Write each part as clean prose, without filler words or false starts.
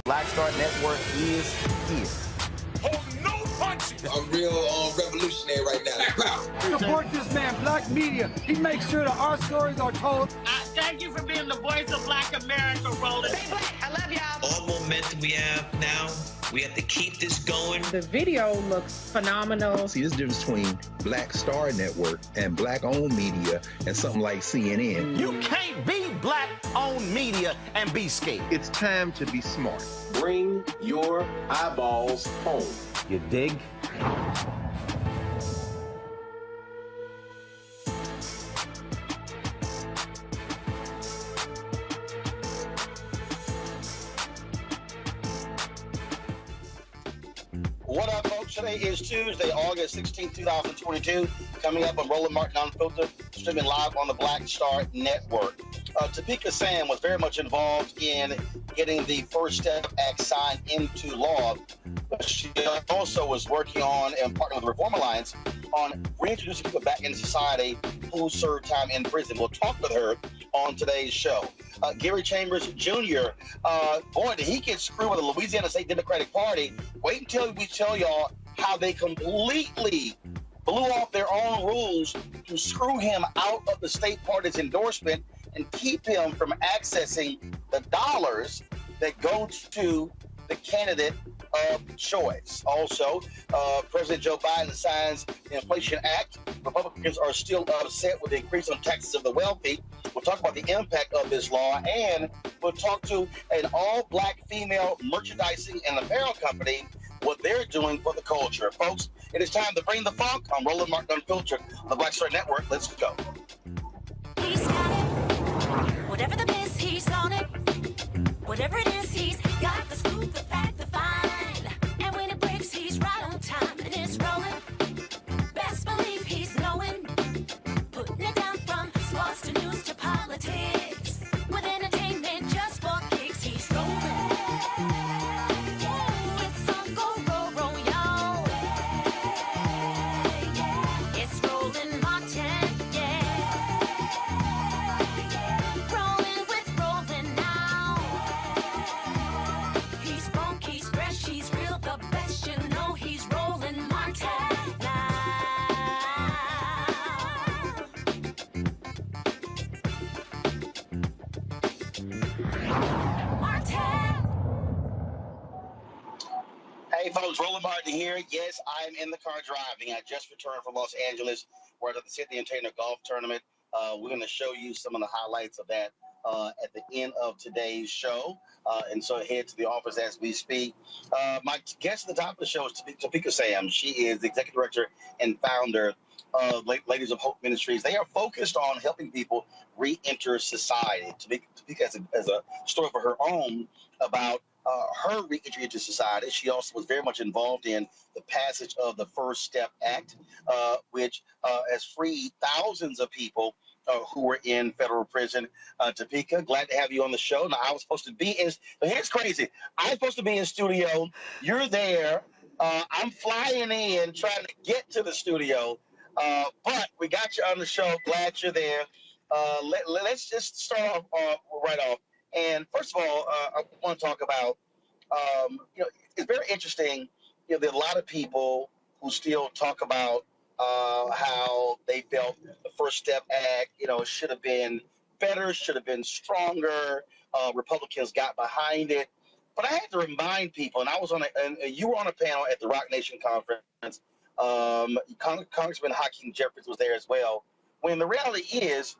Black Star Network is here. Oh, no punches! I'm real revolutionary right now. Support this man, Black Media. He makes sure that our stories are told. Thank you for being the voice of Black America, Roland. Stay black. I love y'all. All momentum we have now, we have to keep this going. The video looks phenomenal. See, there's a difference between Black Star Network and Black-owned media and something like CNN. You can't be Black-owned media and be scared. It's time to be smart. Bring your eyeballs home. You dig? What up, folks? Today is Tuesday, August 16, 2022. Coming up on Roland Unfiltered, streaming live on the Black Star Network. Topeka Sam was very much involved in getting the First Step Act signed into law. But she also was working on and partnering with the Reform Alliance on reintroducing people back into society who served time in prison. We'll talk with her on today's show. Gary Chambers Jr., boy, did he get screwed with the Louisiana State Democratic Party. Wait until we tell y'all how they completely blew off their own rules to screw him out of the state party's endorsement and keep him from accessing the dollars that go to the candidate of choice. Also, President Joe Biden signs the Inflation Act. Republicans are still upset with the increase on taxes of the wealthy. We'll talk about the impact of this law, and we'll talk to an all-black female merchandising and apparel company, what they're doing for the culture. Folks, it is time to bring the funk on Roland Martin Unfiltered on the Black Star Network. Let's go. He's got it. Whatever the biz, he's on it. Whatever it is, he's got the scoop, the fact, the find. And when it breaks, he's right on time and it's rolling. Best believe he's knowing. Putting it down from sports to news to politics. With entertainment just for kicks, he's rolling. It's on go, roll, roll, y'all. It's Roland Martin, yeah. Rolling with Roland now. He's funky, he's fresh, he's real, the best, you know he's Roland Martin now. Hey folks, Roland Martin here. Yes, I'm in the car driving. I just returned from Los Angeles, where I was at the City Entertainer Golf Tournament. We're going to show you some of the highlights of that at the end of today's show. And so head to the office as we speak. My guest at the top of the show is Topeka Sam. She is the executive director and founder of Ladies of Hope Ministries. They are focused on helping people re-enter society. Topeka has a story for her own about her re-entry into society. She also was very much involved in the passage of the First Step Act, which has freed thousands of people who were in federal prison. Topeka, glad to have you on the show. Now, I was supposed to be in, but here's crazy. I was supposed to be in studio. You're there. I'm flying in, trying to get to the studio, but we got you on the show. Glad you're there. Let's just start off right off. And first of all, I want to talk about, it's very interesting. There are a lot of people who still talk about how they felt the First Step Act, should have been better, should have been stronger. Republicans got behind it. But I had to remind people, and I was and you were on a panel at the Rock Nation conference. Congressman Hakeem Jeffries was there as well. When the reality is,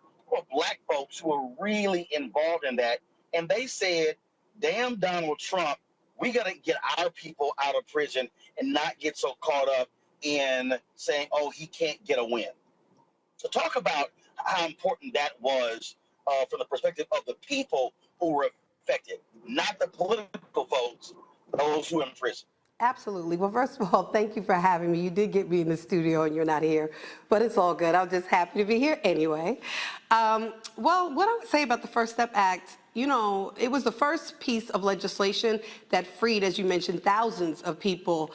black folks who are really involved in that, and they said, damn Donald Trump, we got to get our people out of prison and not get so caught up in saying, oh, he can't get a win. So talk about how important that was from the perspective of the people who were affected, not the political folks, those who are in prison. Absolutely. Well, first of all, thank you for having me. You did get me in the studio and you're not here, but it's all good. I'm just happy to be here anyway. Well, what I would say about the First Step Act, it was the first piece of legislation that freed, as you mentioned, thousands of people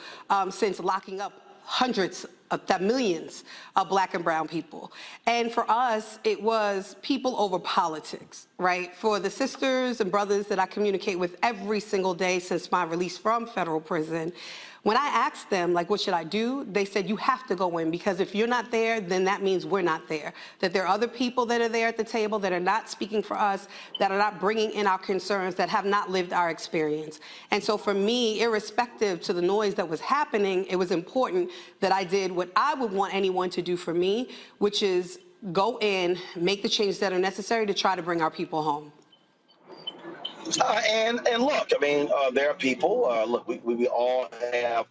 since locking up hundreds of millions of black and brown people. And for us, it was people over politics, right? For the sisters and brothers that I communicate with every single day since my release from federal prison, when I asked them, what should I do? They said, you have to go in, because if you're not there, then that means we're not there. That there are other people that are there at the table that are not speaking for us, that are not bringing in our concerns, that have not lived our experience. And so for me, irrespective to the noise that was happening, it was important that I did what I would want anyone to do for me, which is go in, make the changes that are necessary to try to bring our people home. And look, there are people, look, we all have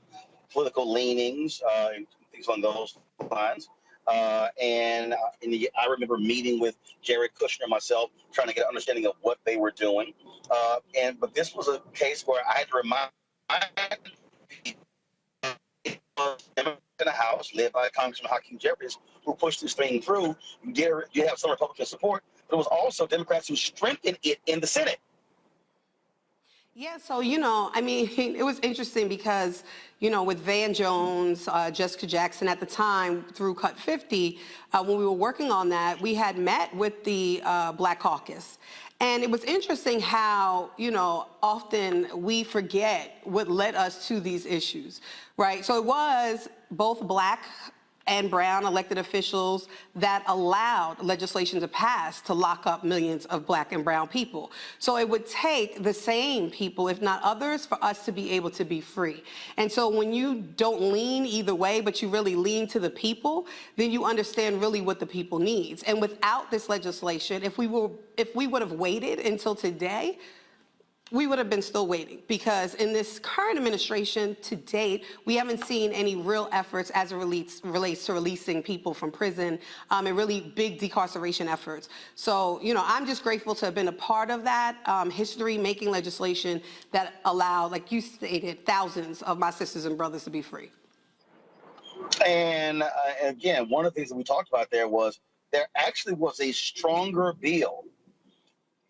political leanings and things along those lines. And I remember meeting with Jared Kushner myself, trying to get an understanding of what they were doing. But this was a case where I had to remind people in the House, led by Congressman Hakeem Jeffries, who pushed this thing through. You have some Republican support, but it was also Democrats who strengthened it in the Senate. Yeah, so, it was interesting because, with Van Jones, Jessica Jackson at the time through Cut 50, when we were working on that, we had met with the Black Caucus. And it was interesting how, often we forget what led us to these issues, right? So it was both black and brown elected officials that allowed legislation to pass to lock up millions of black and brown people. So it would take the same people, if not others, for us to be able to be free. And so when you don't lean either way, but you really lean to the people, then you understand really what the people needs. And without this legislation, if we would have waited until today, we would have been still waiting, because in this current administration to date, we haven't seen any real efforts as it relates to releasing people from prison and really big decarceration efforts. So, I'm just grateful to have been a part of that history-making legislation that allowed, like you stated, thousands of my sisters and brothers to be free. And again, one of the things that we talked about there actually was a stronger bill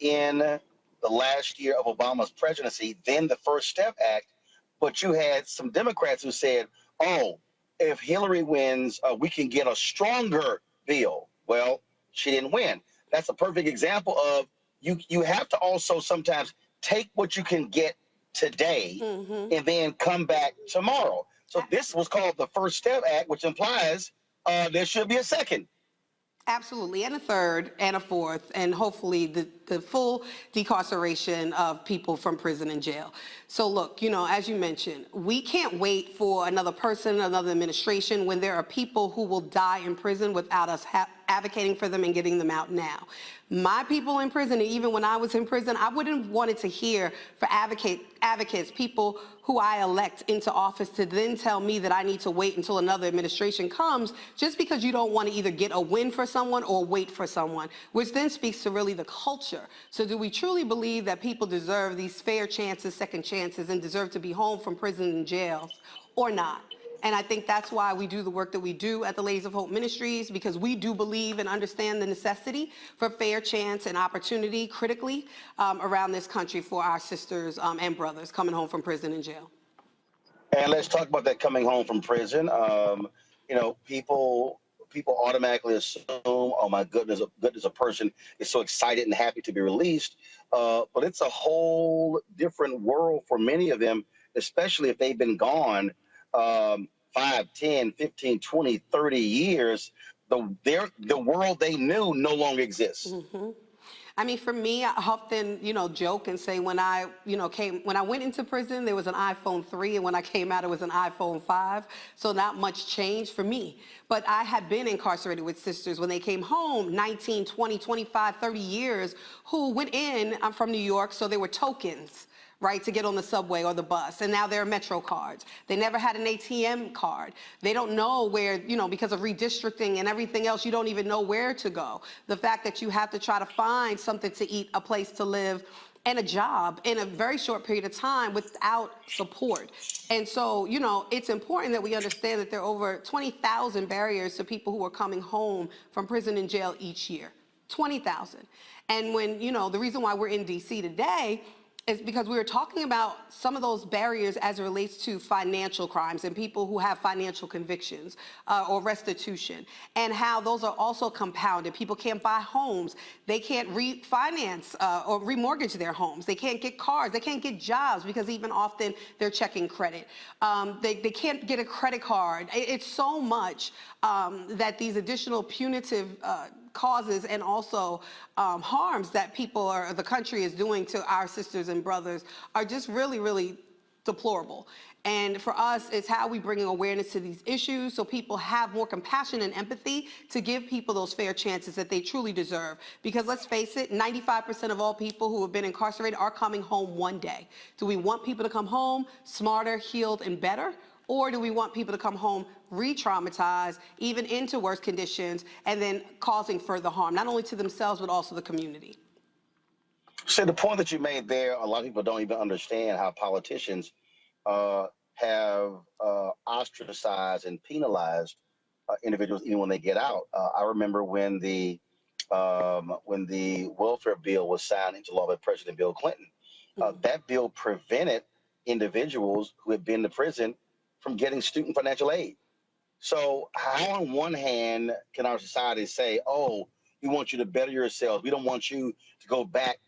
in the last year of Obama's presidency than the First Step Act, but you had some Democrats who said, oh, if Hillary wins, we can get a stronger bill. Well, she didn't win. That's a perfect example of you have to also sometimes take what you can get today and then come back tomorrow. So this was called the First Step Act, which implies there should be a second. Absolutely, and a third, and a fourth, and hopefully the full decarceration of people from prison and jail. So look, you know, as you mentioned, we can't wait for another person, another administration, when there are people who will die in prison without us advocating for them and getting them out now. My people in prison, and even when I was in prison, I wouldn't have wanted to hear for advocates, people who I elect into office, to then tell me that I need to wait until another administration comes just because you don't want to either get a win for someone or wait for someone, which then speaks to really the culture. So do we truly believe that people deserve these fair chances, second chances, and deserve to be home from prison and jail, or not? And I think that's why we do the work that we do at the Ladies of Hope Ministries, because we do believe and understand the necessity for fair chance and opportunity critically around this country for our sisters and brothers coming home from prison and jail. And let's talk about that coming home from prison. You know, people automatically assume, oh my goodness, a person is so excited and happy to be released. But it's a whole different world for many of them, especially if they've been gone 5, 10, 15, 20, 30 years. The world they knew no longer exists. Mm-hmm. I mean, for me, I often, you know, joke and say when I went into prison, there was an iPhone 3, and when I came out, it was an iPhone 5. So not much changed for me. But I had been incarcerated with sisters when they came home 19, 20, 25, 30 years, who went in, I'm from New York, so they were tokens, right, to get on the subway or the bus. And now they're Metro cards. They never had an ATM card. They don't know where, you know, because of redistricting and everything else, you don't even know where to go. The fact that you have to try to find something to eat, a place to live, and a job in a very short period of time without support. And so, you know, it's important that we understand that there are over 20,000 barriers to people who are coming home from prison and jail each year. 20,000. And when, you know, the reason why we're in DC today is because we were talking about some of those barriers as it relates to financial crimes and people who have financial convictions or restitution, and how those are also compounded. People can't buy homes. They can't refinance or remortgage their homes. They can't get cars. They can't get jobs because even often they're checking credit. They can't get a credit card. It's so much that these additional punitive causes and also harms that people or the country is doing to our sisters and brothers are just really, really deplorable. And for us, it's how we bring awareness to these issues so people have more compassion and empathy to give people those fair chances that they truly deserve. Because let's face it, 95% of all people who have been incarcerated are coming home one day. Do we want people to come home smarter, healed, and better? Or do we want people to come home re-traumatized, even into worse conditions, and then causing further harm, not only to themselves, but also the community? So the point that you made there, a lot of people don't even understand how politicians have ostracized and penalized individuals even when they get out. I remember when the welfare bill was signed into law by President Bill Clinton. That bill prevented individuals who had been to prison from getting student financial aid. So how on one hand can our society say, oh, we want you to better yourselves. We don't want you to go back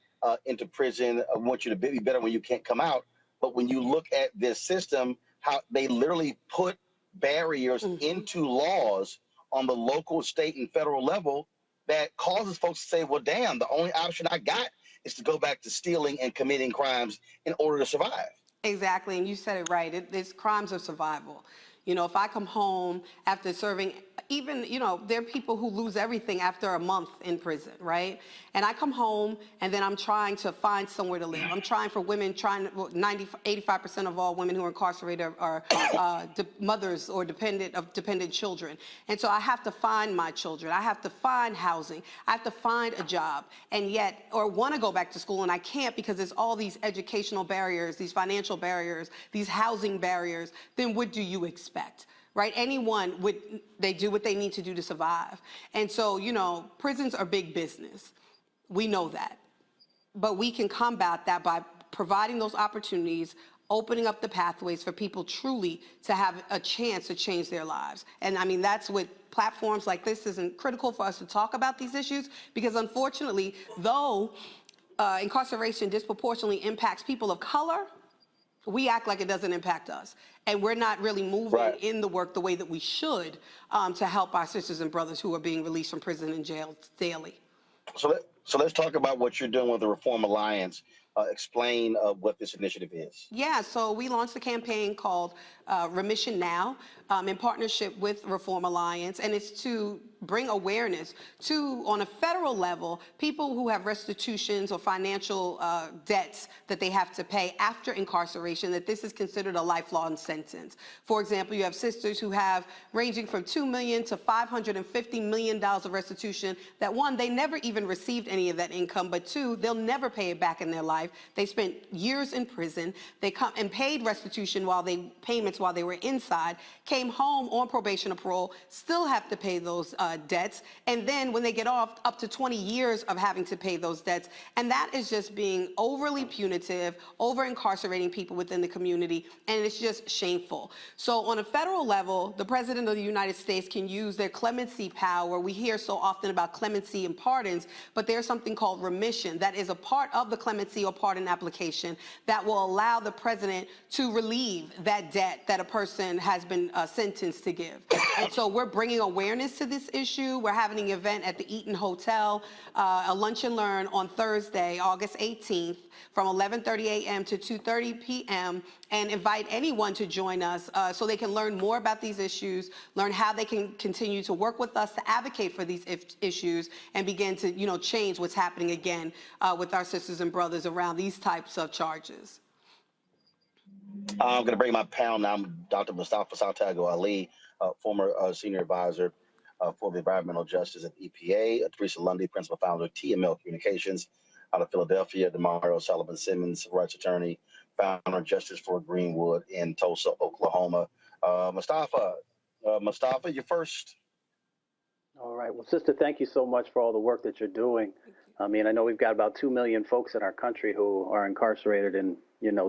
into prison. We want you to be better when you can't come out. But when you look at this system, how they literally put barriers into laws on the local, state, and federal level that causes folks to say, well, damn, the only option I got is to go back to stealing and committing crimes in order to survive. Exactly, and you said it right. It's crimes of survival. You know, if I come home after serving, even, you know, there are people who lose everything after a month in prison, right? And I come home and then I'm trying to find somewhere to live. I'm trying for women, 85% of all women who are incarcerated are mothers or dependent children. And so I have to find my children. I have to find housing. I have to find a job. And yet, or want to go back to school and I can't because there's all these educational barriers, these financial barriers, these housing barriers. Then what do you expect? Right? Anyone they do what they need to do to survive. And so, you know, prisons are big business. We know that. But we can combat that by providing those opportunities, opening up the pathways for people truly to have a chance to change their lives. And I mean, that's what platforms like this isn't critical for us to talk about these issues, because unfortunately, though incarceration disproportionately impacts people of color, we act like it doesn't impact us. And we're not really moving in the work the way that we should to help our sisters and brothers who are being released from prison and jail daily. So So let's talk about what you're doing with the Reform Alliance. Explain what this initiative is. Yeah, so we launched a campaign called Remission Now in partnership with Reform Alliance, and it's to bring awareness to, on a federal level, people who have restitutions or financial debts that they have to pay after incarceration, that this is considered a lifelong sentence. For example, you have sisters who have ranging from $2 million to $550 million of restitution that, one, they never even received any of that income, but two, they'll never pay it back in their life. They spent years in prison. They come and paid restitution payments while they were inside, came home on probation or parole, still have to pay those debts, and then when they get off, up to 20 years of having to pay those debts. And that is just being overly punitive, over-incarcerating people within the community, and it's just shameful. So on a federal level, the President of the United States can use their clemency power. We hear so often about clemency and pardons, but there's something called remission that is a part of the clemency or pardon application that will allow the president to relieve that debt that a person has been sentenced to give. And so we're bringing awareness to this issue. We're having an event at the Eaton Hotel, a lunch and learn on Thursday, August 18th, from 11:30 a.m. to 2:30 p.m. and invite anyone to join us so they can learn more about these issues, learn how they can continue to work with us to advocate for these issues and begin to, change what's happening again with our sisters and brothers around these types of charges. I'm going to bring my panel now. I'm Dr. Mustafa Santiago Ali, former senior advisor for the environmental justice at EPA, Teresa Lundy, principal founder of TML Communications out of Philadelphia, Demario Sullivan Simmons, civil rights attorney, founder of Justice for Greenwood in Tulsa, Oklahoma. Mustafa, you're first. All right. Well, sister, thank you so much for all the work that you're doing. I mean, I know we've got about 2 million folks in our country who are incarcerated in,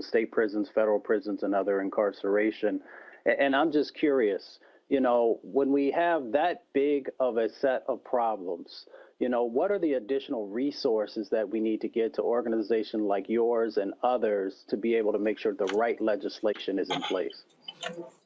state prisons, federal prisons, and other incarceration. And I'm just curious, when we have that big of a set of problems, what are the additional resources that we need to get to organizations like yours and others to be able to make sure the right legislation is in place?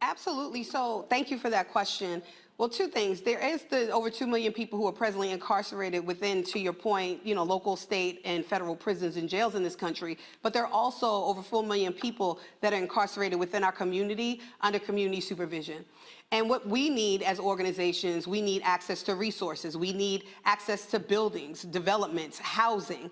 Absolutely. So thank you for that question. Well, two things. There is the over 2 million people who are presently incarcerated within, to your point, local, state, and federal prisons and jails in this country. But there are also over 4 million people that are incarcerated within our community under community supervision. And what we need as organizations, we need access to resources. We need access to buildings, developments, housing.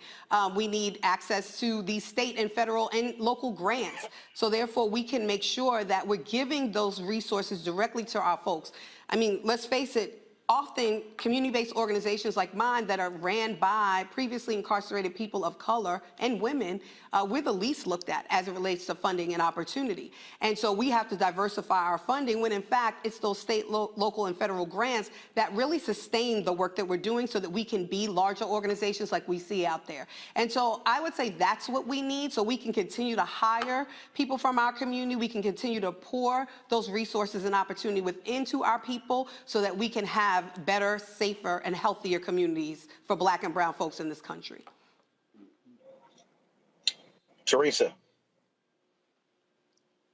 We need access to these state and federal and local grants. So therefore, we can make sure that we're giving those resources directly to our folks. I mean, let's face it, often community-based organizations like mine that are ran by previously incarcerated people of color and women, we're the least looked at as it relates to funding and opportunity. And so we have to diversify our funding when in fact it's those state, local, and federal grants that really sustain the work that we're doing so that we can be larger organizations like we see out there. And so I would say that's what we need so we can continue to hire people from our community. We can continue to pour those resources and opportunity into our people so that we can have better, safer, and healthier communities for Black and brown folks in this country. Teresa.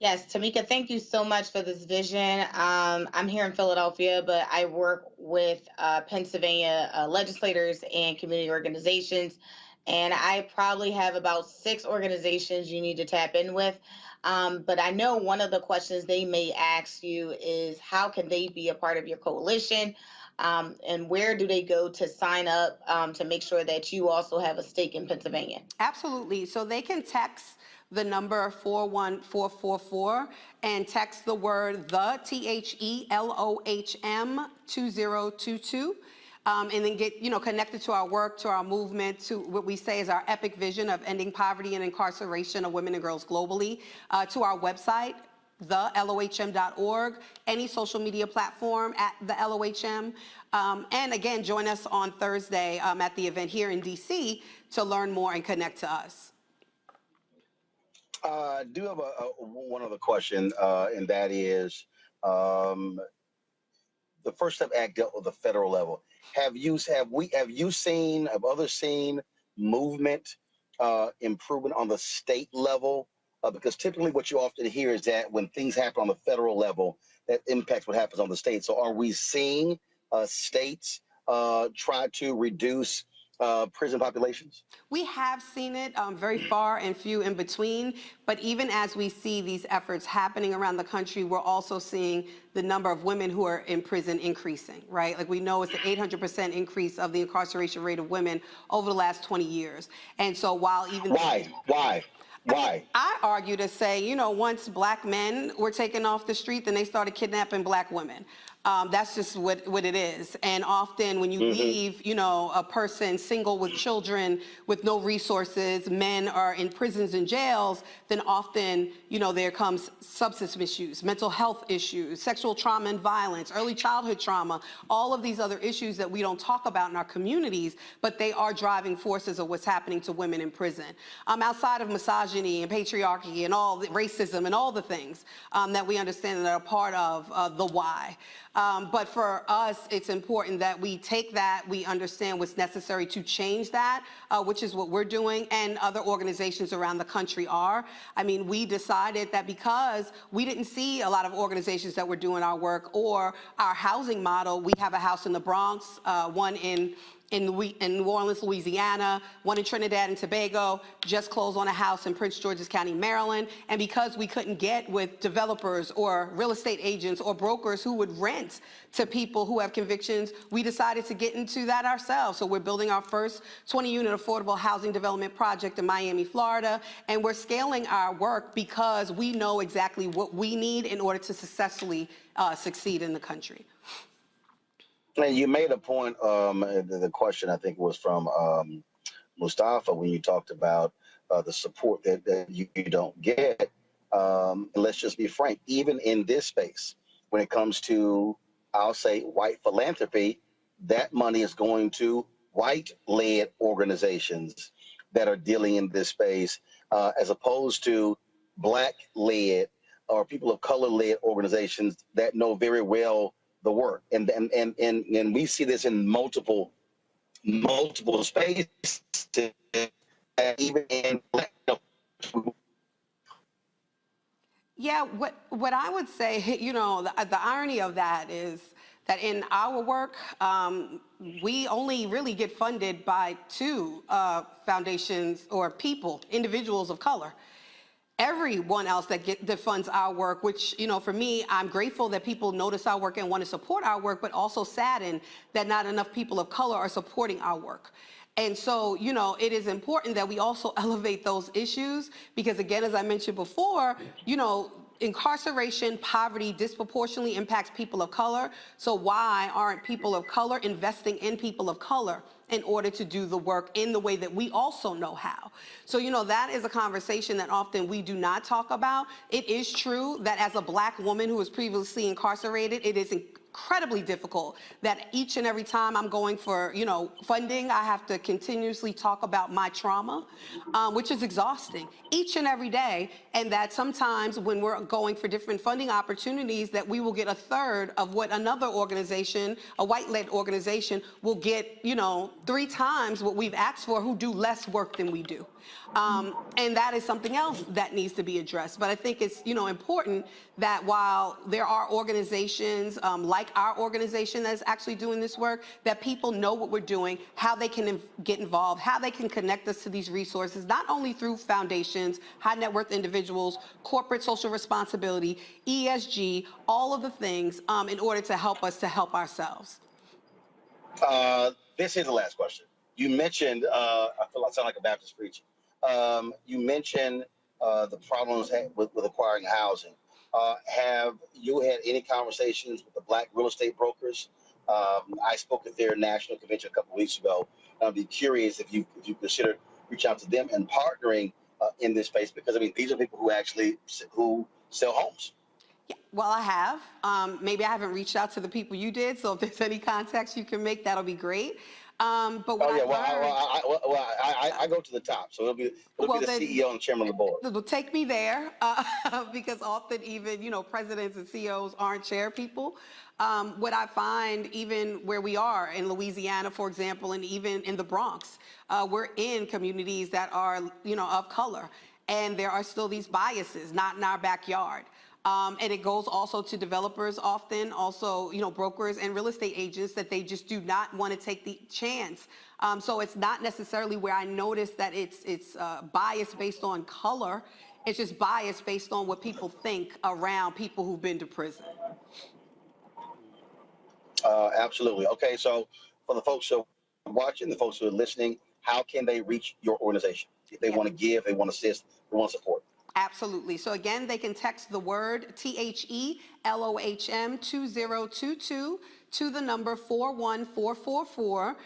Yes, Tamika, thank you so much for this vision. I'm here in Philadelphia, but I work with Pennsylvania legislators and community organizations, and I probably have about 6 organizations you need to tap in with. But I know one of the questions they may ask you is how can they be a part of your coalition? And where do they go to sign up to make sure that you also have a stake in Pennsylvania? Absolutely. So they can text the number 41444 and text the word THELOHM 2022. And then get, connected to our work, to our movement, to what we say is our epic vision of ending poverty and incarceration of women and girls globally, to our website, thelohm.org, any social media platform at the LOHM. And again, join us on Thursday at the event here in DC to learn more and connect to us. I do have one other question, and that is the First Step Act dealt with the federal level. Have others seen movement improvement on the state level? Because typically what you often hear is that when things happen on the federal level, that impacts what happens on the state. So are we seeing states try to reduce prison populations? We have seen it very far and few in between, but even as we see these efforts happening around the country, we're also seeing the number of women who are in prison increasing, right? Like we know it's an 800% increase of the incarceration rate of women over the last 20 years. And so while even— Why? I argue to say, you know, once black men were taken off the street, then they started kidnapping black women. That's just what it is. And often when you leave, you know, a person single with children with no resources, men are in prisons and jails, then often, you know, there comes substance misuse, mental health issues, sexual trauma and violence, early childhood trauma, all of these other issues that we don't talk about in our communities, but they are driving forces of what's happening to women in prison. Outside of misogyny and patriarchy and all the racism and all the things that we understand that are part of the why. But for us, it's important that we take that, we understand what's necessary to change that, which is what we're doing, and other organizations around the country are. I mean, we decided that because we didn't see a lot of organizations that were doing our work or our housing model. We have a house in the Bronx, one in New Orleans, Louisiana, one in Trinidad and Tobago, just closed on a house in Prince George's County, Maryland. And because we couldn't get with developers or real estate agents or brokers who would rent to people who have convictions, we decided to get into that ourselves. So we're building our first 20-unit affordable housing development project in Miami, Florida, and we're scaling our work because we know exactly what we need in order to successfully succeed in the country. And you made a point, the question I think was from Mustafa when you talked about the support that you don't get. And let's just be frank, even in this space, when it comes to, I'll say, white philanthropy, that money is going to white-led organizations that are dealing in this space, as opposed to black-led or people of color-led organizations that know very well the work, and we see this in multiple spaces, even in black. Yeah, what I would say, you know, the irony of that is that in our work, we only really get funded by two foundations or people, individuals of color. Everyone else that funds our work, which, you know, for me, I'm grateful that people notice our work and want to support our work, but also saddened that not enough people of color are supporting our work. And so, you know, it is important that we also elevate those issues because, again, as I mentioned before, you know, incarceration, poverty disproportionately impacts people of color. So why aren't people of color investing in people of color in order to do the work in the way that we also know how? So, you know, that is a conversation that often we do not talk about. It is true that as a black woman who was previously incarcerated, it is incredibly difficult that each and every time I'm going for, you know, funding, I have to continuously talk about my trauma, which is exhausting each and every day. And that sometimes when we're going for different funding opportunities, that we will get a third of what another organization, a white-led organization, will get, you know, 3 times what we've asked for, who do less work than we do. And that is something else that needs to be addressed. But I think it's, you know, important that while there are organizations like our organization that is actually doing this work, that people know what we're doing, how they can get involved, how they can connect us to these resources, not only through foundations, high net worth individuals, corporate social responsibility, ESG, all of the things in order to help us to help ourselves. This is the last question. You mentioned, I feel I sound like a Baptist preacher. You mentioned the problems with acquiring housing. Have you had any conversations with the black real estate brokers? I spoke at their national convention a couple of weeks ago. I'd be curious if you considered reaching out to them and partnering in this space, because I mean these are people who sell homes. Yeah, well, I have. Maybe I haven't reached out to the people you did, so if there's any contacts you can make, that'll be great. But what I go to the top, so it'll be the CEO and chairman of the board. Well, take me there, because often even, you know, presidents and CEOs aren't chair people. What I find, even where we are in Louisiana, for example, and even in the Bronx, we're in communities that are, you know, of color, and there are still these biases, not in our backyard. And it goes also to developers often, also, brokers and real estate agents that they just do not want to take the chance. So it's not necessarily where I notice that it's biased based on color. It's just biased based on what people think around people who've been to prison. Absolutely. Okay, so for the folks who are watching, the folks who are listening, how can they reach your organization? If they want to give, they want to assist, they want to support. Absolutely. So again, they can text the word THELOHM 2022 to the number 41444.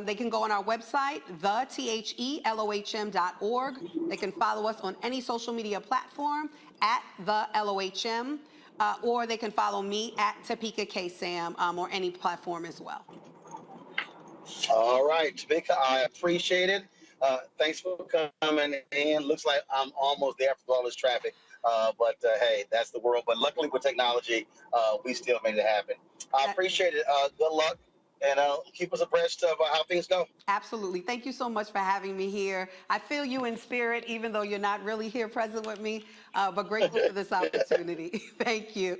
They can go on our website, thethelohm.org. They can follow us on any social media platform at the LOHM, or they can follow me at Topeka K. Sam, or any platform as well. All right, Topeka, I appreciate it. Thanks for coming in. Looks like I'm almost there for all this traffic, but hey, that's the world. But luckily with technology, we still made it happen. I appreciate it. Good luck, and keep us abreast of how things go. Absolutely. Thank you so much for having me here. I feel you in spirit, even though you're not really here present with me, but grateful for this opportunity. Thank you.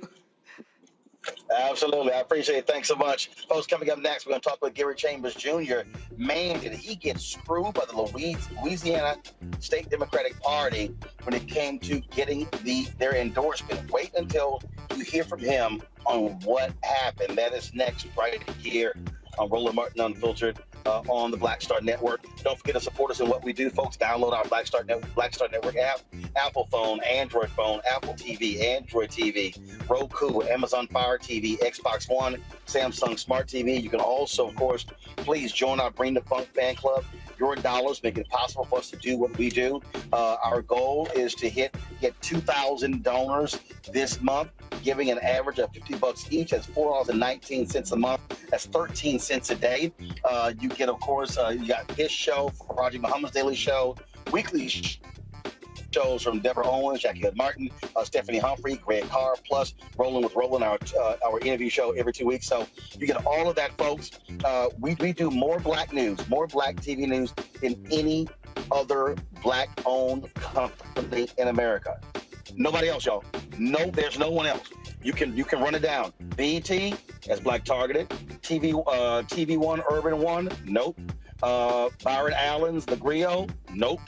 Absolutely. I appreciate it. Thanks so much. Folks, coming up next, we're going to talk with Gary Chambers Jr. Man, did he get screwed by the Louisiana State Democratic Party when it came to getting their endorsement. Wait until you hear from him on what happened. That is next right here on Roland Martin Unfiltered on the Black Star Network. Don't forget to support us in what we do, folks. Download our Black Star Network app, Apple phone, Android phone, Apple TV, Android TV, Roku, Amazon Fire TV, Xbox One, Samsung Smart TV. You can also, of course, please join our Bring the Funk fan club. Your dollars make it possible for us to do what we do. Our goal is to get 2,000 donors this month, giving an average of $50 each. That's $4.19 a month. That's 13 cents a day. You get, of course, you got his show, Project Muhammad's Daily Show, weekly shows from Deborah Owens, Jackie Hood Martin, Stephanie Humphrey, Greg Carr, plus Roland with Roland, our interview show every 2 weeks. So you get all of that, folks. We do more black news, more black TV news than any other black-owned company in America. Nobody else, y'all. No, there's no one else. You can run it down. BET, that's black targeted. TV One, Urban One, nope. Byron Allen's The Griot, nope.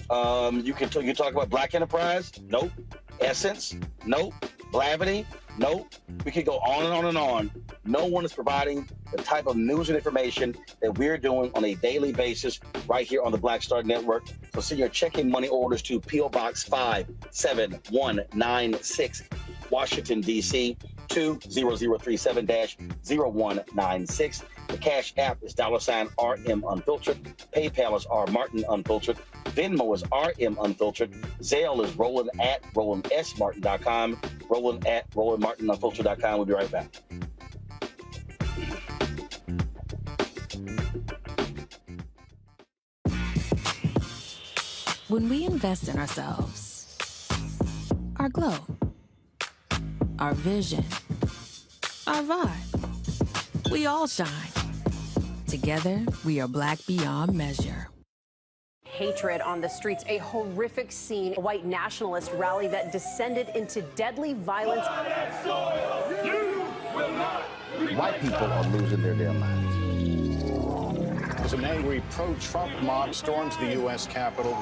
You talk about Black Enterprise, nope. Essence, nope. Blavity, nope. We could go on and on and on. No one is providing the type of news and information that we're doing on a daily basis right here on the Black Star Network. So send your checking money orders to P.O. Box 57196, Washington, D.C. 20037-0196. The Cash App is $RM Unfiltered. PayPal is R Martin Unfiltered. Venmo is RM Unfiltered. Zelle is Roland at RolandSMartin.com. Roland at RolandMartinUnfiltered.com. We'll be right back. When we invest in ourselves, our glow, our vision, our vibe, we all shine. Together, we are black beyond measure. Hatred on the streets, a horrific scene, a white nationalist rally that descended into deadly violence. White people are losing their damn minds. As an angry pro-Trump mob storms the U.S. Capitol,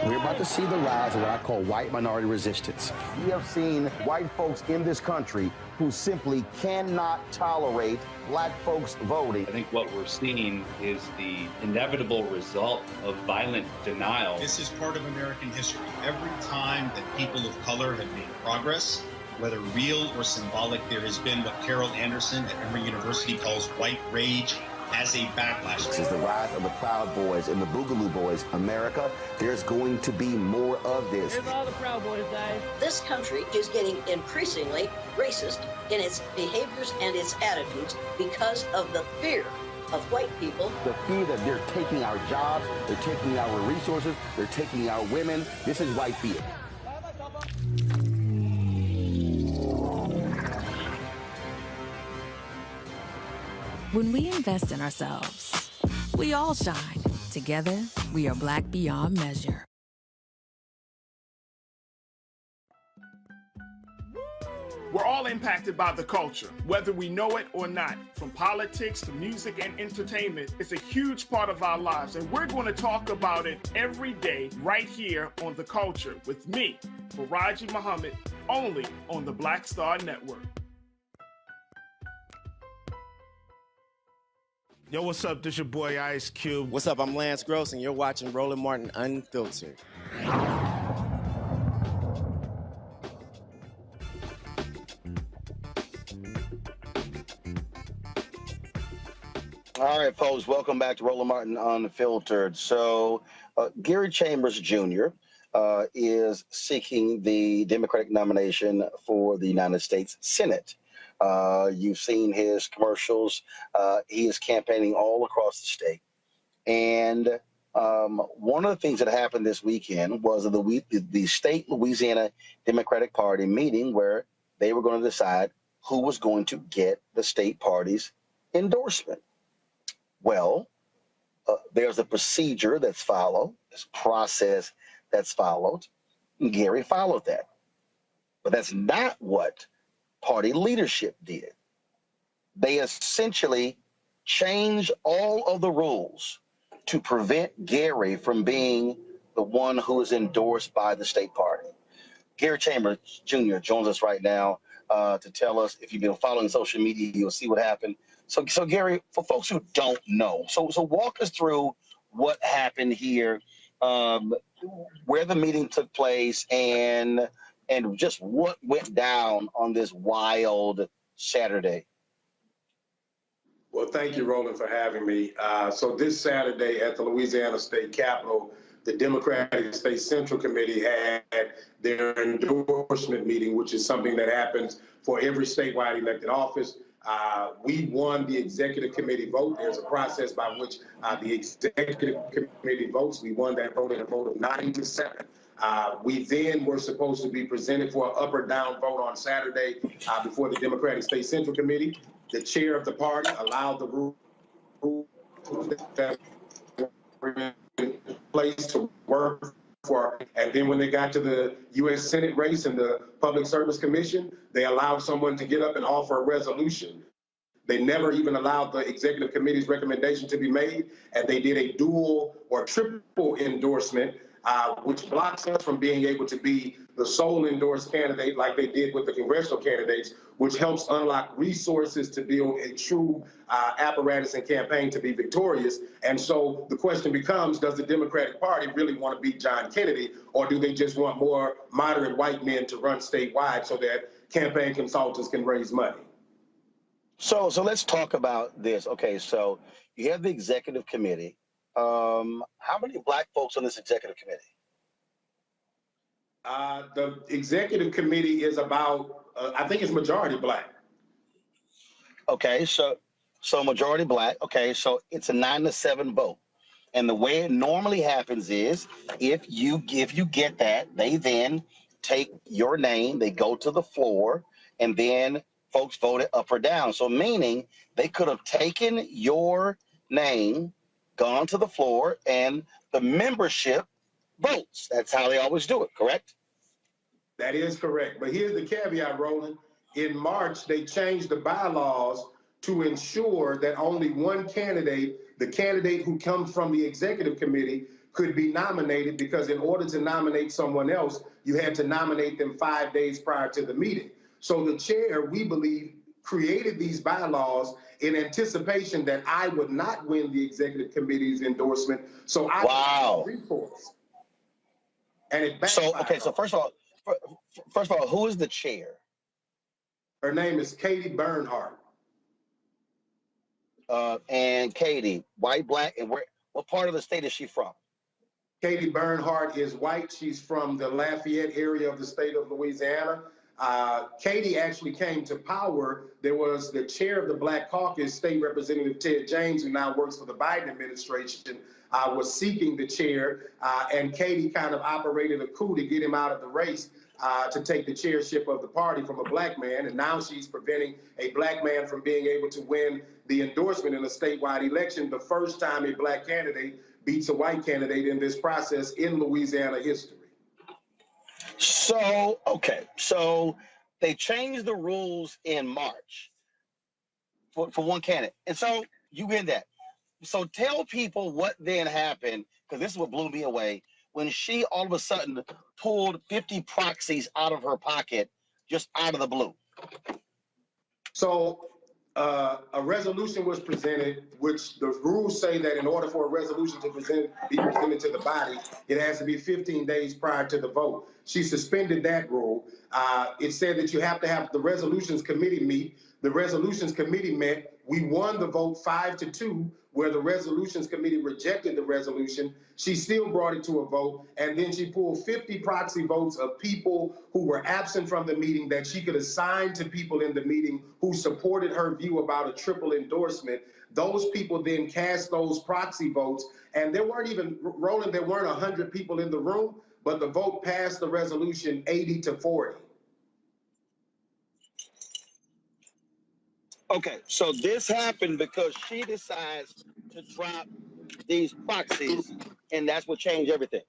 We're about to see the rise of what I call white minority resistance. We have seen white folks in this country who simply cannot tolerate black folks voting. I think what we're seeing is the inevitable result of violent denial. This is part of American history. Every time that people of color have made progress, whether real or symbolic, there has been what Carol Anderson at Emory University calls white rage as a backlash. This is the rise of the Proud Boys and the Boogaloo Boys. America, there's going to be more of this. Here's all the Proud Boys, guys. This country is getting increasingly racist in its behaviors and its attitudes because of the fear of white people. The fear that they're taking our jobs, they're taking our resources, they're taking our women. This is white fear. When we invest in ourselves, we all shine. Together, we are black beyond measure. We're all impacted by the culture, whether we know it or not. From politics to music and entertainment, it's a huge part of our lives, and we're going to talk about it every day right here on The Culture with me, Faraji Muhammad, only on the Black Star Network. Yo, what's up? This your boy Ice Cube. What's up? I'm Lance Gross, and you're watching Roland Martin Unfiltered. All right, folks, welcome back to Roland Martin Unfiltered. So, Gary Chambers Jr. Is seeking the Democratic nomination for the United States Senate. You've seen his commercials. He is campaigning all across the state. And one of the things that happened this weekend was the state Louisiana Democratic Party meeting where they were going to decide who was going to get the state party's endorsement. Well, there's a procedure that's followed, this process that's followed. And Gary followed that. But that's not what party leadership did. They essentially changed all of the rules to prevent Gary from being the one who is endorsed by the state party. Gary Chambers Jr. joins us right now to tell us, if you've been following social media, you'll see what happened. So Gary, for folks who don't know, so walk us through what happened here, where the meeting took place, and just what went down on this wild Saturday. Well, thank you, Roland, for having me. So this Saturday at the Louisiana State Capitol, the Democratic State Central Committee had their endorsement meeting, which is something that happens for every statewide elected office. We won the executive committee vote. There's a process by which the executive committee votes. We won that vote in a vote of 9-7. We then were supposed to be presented for an up or down vote on Saturday before the Democratic State Central Committee. The chair of the party allowed the rule that were in place to work for, and then when they got to the U.S. Senate race and the Public Service Commission, they allowed someone to get up and offer a resolution. They never even allowed the executive committee's recommendation to be made, and they did a dual or triple endorsement, which blocks us from being able to be the sole endorsed candidate like they did with the congressional candidates, which helps unlock resources to build a true apparatus and campaign to be victorious. And so the question becomes, does the Democratic Party really want to beat John Kennedy, or do they just want more moderate white men to run statewide so that campaign consultants can raise money? So let's talk about this. Okay, so you have the executive committee. How many black folks on this executive committee? The executive committee is about, I think it's majority black. Okay, so majority black. Okay, so it's a 9-7 vote. And the way it normally happens is if you get that, they then take your name, they go to the floor, and then folks vote it up or down. So meaning they could have taken your name, gone to the floor, and the membership votes. That's how they always do it, correct? That is correct. But here's the caveat, Roland. In March, they changed the bylaws to ensure that only one candidate, the candidate who comes from the executive committee, could be nominated, because in order to nominate someone else, you had to nominate them 5 days prior to the meeting. So the chair, we believe, created these bylaws in anticipation that I would not win the executive committee's endorsement. So I wow. Recourse. And it backfired. So okay, so first of all, who is the chair? Her name is Katie Bernhard. And Katie, white, black, and what part of the state is she from? Katie Bernhard is white. She's from the Lafayette area of the state of Louisiana. Katie actually came to power. There was the chair of the Black Caucus, State Representative Ted James, who now works for the Biden administration, was seeking the chair, and Katie kind of operated a coup to get him out of the race to take the chairship of the party from a black man, and now she's preventing a black man from being able to win the endorsement in a statewide election, the first time a black candidate beats a white candidate in this process in Louisiana history. So, okay, so They changed the rules in March for one candidate. And so you get that. So tell people what then happened, because this is what blew me away, when she all of a sudden pulled 50 proxies out of her pocket, just out of the blue. So a resolution was presented, which the rules say that in order for a resolution to be presented to the body, it has to be 15 days prior to the vote. She suspended that rule. It said that you have to have the resolutions committee meet. The resolutions committee met. We won the vote 5-2, where the resolutions committee rejected the resolution. She still brought it to a vote, and then she pulled 50 proxy votes of people who were absent from the meeting that she could assign to people in the meeting who supported her view about a triple endorsement. Those people then cast those proxy votes, and there weren't even, Roland, there weren't 100 people in the room, but the vote passed the resolution 80-40. Okay, so this happened because she decides to drop these proxies, and that's what changed everything.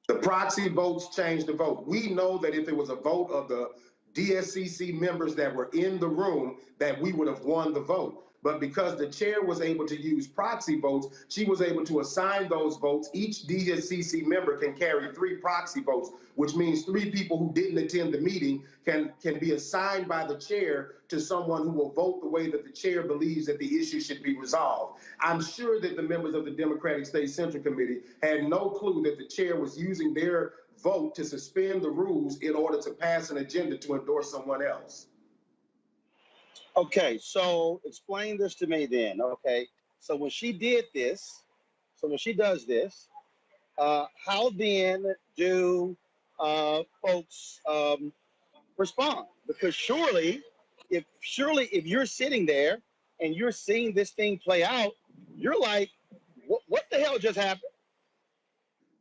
The proxy votes changed the vote. We know that if it was a vote of the DSCC members that were in the room, that we would have won the vote. But because the chair was able to use proxy votes, she was able to assign those votes. Each DSCC member can carry 3 proxy votes, which means 3 people who didn't attend the meeting can be assigned by the chair to someone who will vote the way that the chair believes that the issue should be resolved. I'm sure that the members of the Democratic State Central Committee had no clue that the chair was using their vote to suspend the rules in order to pass an agenda to endorse someone else. Okay, so explain this to me then, okay? So when she did this, when she does this, how then do folks respond? Because surely if you're sitting there and you're seeing this thing play out, you're like, what the hell just happened?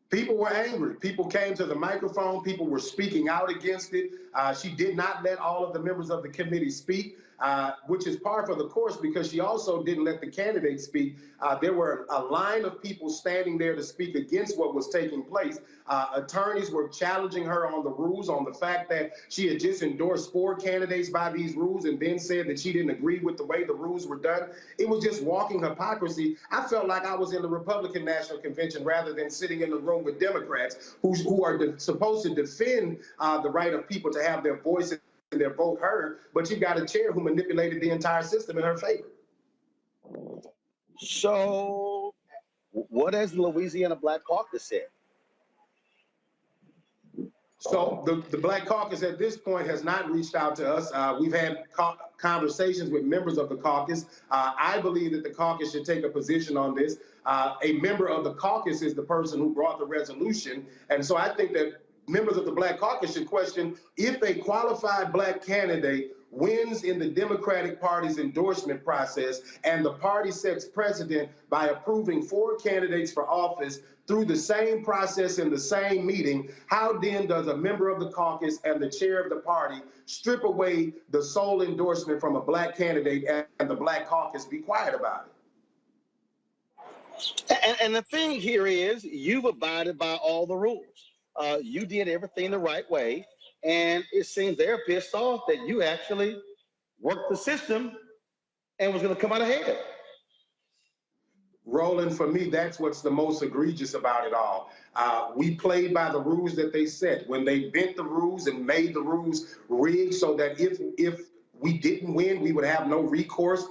People were angry. People came to the microphone. People were speaking out against it. She did not let all of the members of the committee speak, which is par for the course because she also didn't let the candidates speak. There were a line of people standing there to speak against what was taking place. Attorneys were challenging her on the rules, on the fact that she had just endorsed 4 candidates by these rules and then said that she didn't agree with the way the rules were done. It was just walking hypocrisy. I felt like I was in the Republican National Convention rather than sitting in the room with Democrats who are supposed to defend the right of people to have their voice and their vote heard, but you got a chair who manipulated the entire system in her favor. So what has the Louisiana Black Caucus said? So the Black Caucus at this point has not reached out to us. We've had conversations with members of the caucus. I believe that the caucus should take a position on this. A member of the caucus is the person who brought the resolution. And so I think that members of the Black Caucus should question if a qualified Black candidate wins in the Democratic Party's endorsement process and the party sets precedent by approving 4 candidates for office through the same process in the same meeting, how then does a member of the caucus and the chair of the party strip away the sole endorsement from a Black candidate and the Black Caucus be quiet about it? And the thing here is you've abided by all the rules. You did everything the right way, and it seems they're pissed off that you actually worked the system and was going to come out ahead. Roland, for me, that's what's the most egregious about it all. We played by the rules that they set. When they bent the rules and made the rules rigged so that if we didn't win, we would have no recourse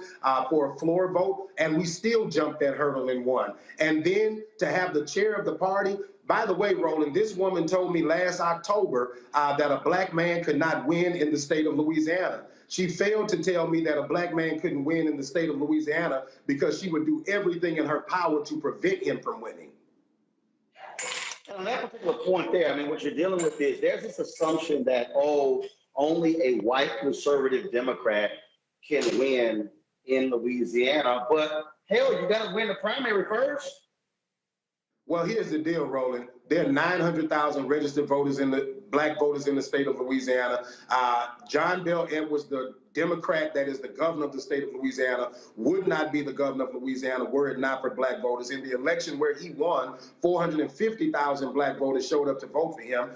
for a floor vote, and we still jumped that hurdle and won. And then to have the chair of the party, by the way, Roland, this woman told me last October that a Black man could not win in the state of Louisiana. She failed to tell me that a Black man couldn't win in the state of Louisiana because she would do everything in her power to prevent him from winning. And on that particular point there, I mean, what you're dealing with is there's this assumption that, only a white conservative Democrat can win in Louisiana, but hell, you got to win the primary first. Well, here's the deal, Roland. There are 900,000 registered voters Black voters in the state of Louisiana. John Bel Edwards, the Democrat that is the governor of the state of Louisiana would not be the governor of Louisiana were it not for black voters. In the election where he won, 450,000 black voters showed up to vote for him.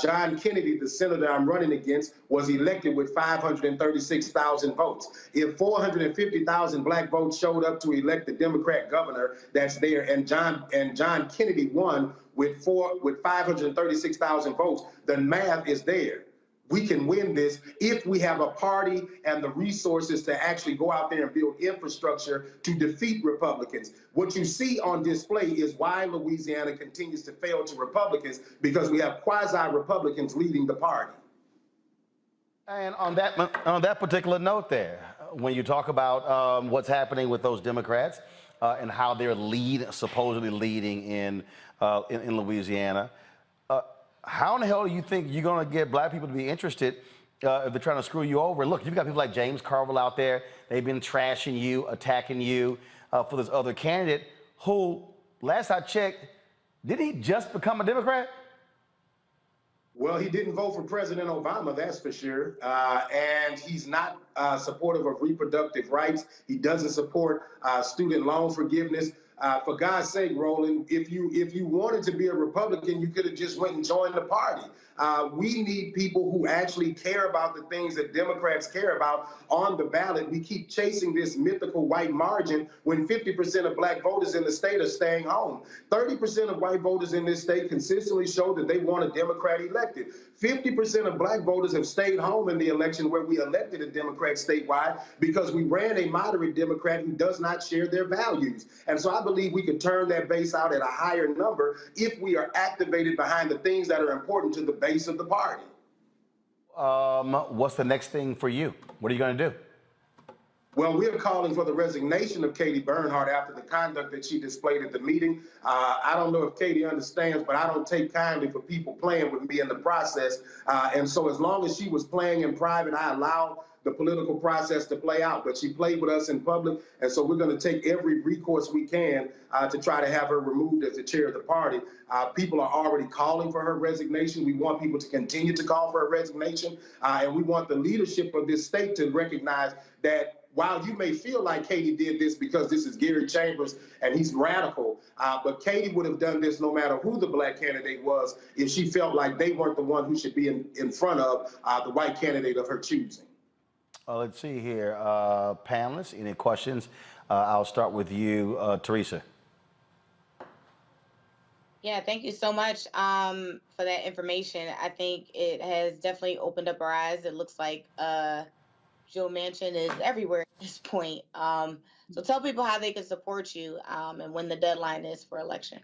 John Kennedy, the senator I'm running against, was elected with 536,000 votes. If 450,000 black votes showed up to elect the Democrat governor that's there, and John Kennedy won with 536,000 votes, the math is there. We can win this if we have a party and the resources to actually go out there and build infrastructure to defeat Republicans. What you see on display is why Louisiana continues to fail to Republicans, because we have quasi-Republicans leading the party. And on that particular note there, when you talk about what's happening with those Democrats and how they're supposedly leading in Louisiana, how in the hell do you think you're going to get black people to be interested if they're trying to screw you over? Look, you've got people like James Carville out there. They've been trashing you, attacking you for this other candidate who, last I checked, didn't he just become a Democrat? Well, he didn't vote for President Obama, that's for sure. And he's not supportive of reproductive rights. He doesn't support student loan forgiveness. For God's sake, Roland, if you wanted to be a Republican, you could have just went and joined the party. We need people who actually care about the things that Democrats care about on the ballot. We keep chasing this mythical white margin when 50% of black voters in the state are staying home. 30% of white voters in this state consistently show that they want a Democrat elected. 50% of black voters have stayed home in the election where we elected a Democrat statewide because we ran a moderate Democrat who does not share their values. And so I believe we could turn that base out at a higher number if we are activated behind the things that are important to the base of the party. What's the next thing for you? What are you going to do? Well, we are calling for the resignation of Katie Bernhard after the conduct that she displayed at the meeting. I don't know if Katie understands, but I don't take kindly for people playing with me in the process. And so as long as she was playing in private, I allow the political process to play out. But she played with us in public, and so we're going to take every recourse we can to try to have her removed as the chair of the party. People are already calling for her resignation. We want people to continue to call for her resignation, and we want the leadership of this state to recognize that while you may feel like Katie did this because this is Gary Chambers and he's radical, but Katie would have done this no matter who the black candidate was if she felt like they weren't the one who should be in front of the white candidate of her choosing. Let's see here. Panelists, any questions? I'll start with you, Teresa. Yeah, thank you so much for that information. I think it has definitely opened up our eyes. It looks like Joe Manchin is everywhere at this point. So tell people how they can support you and when the deadline is for election.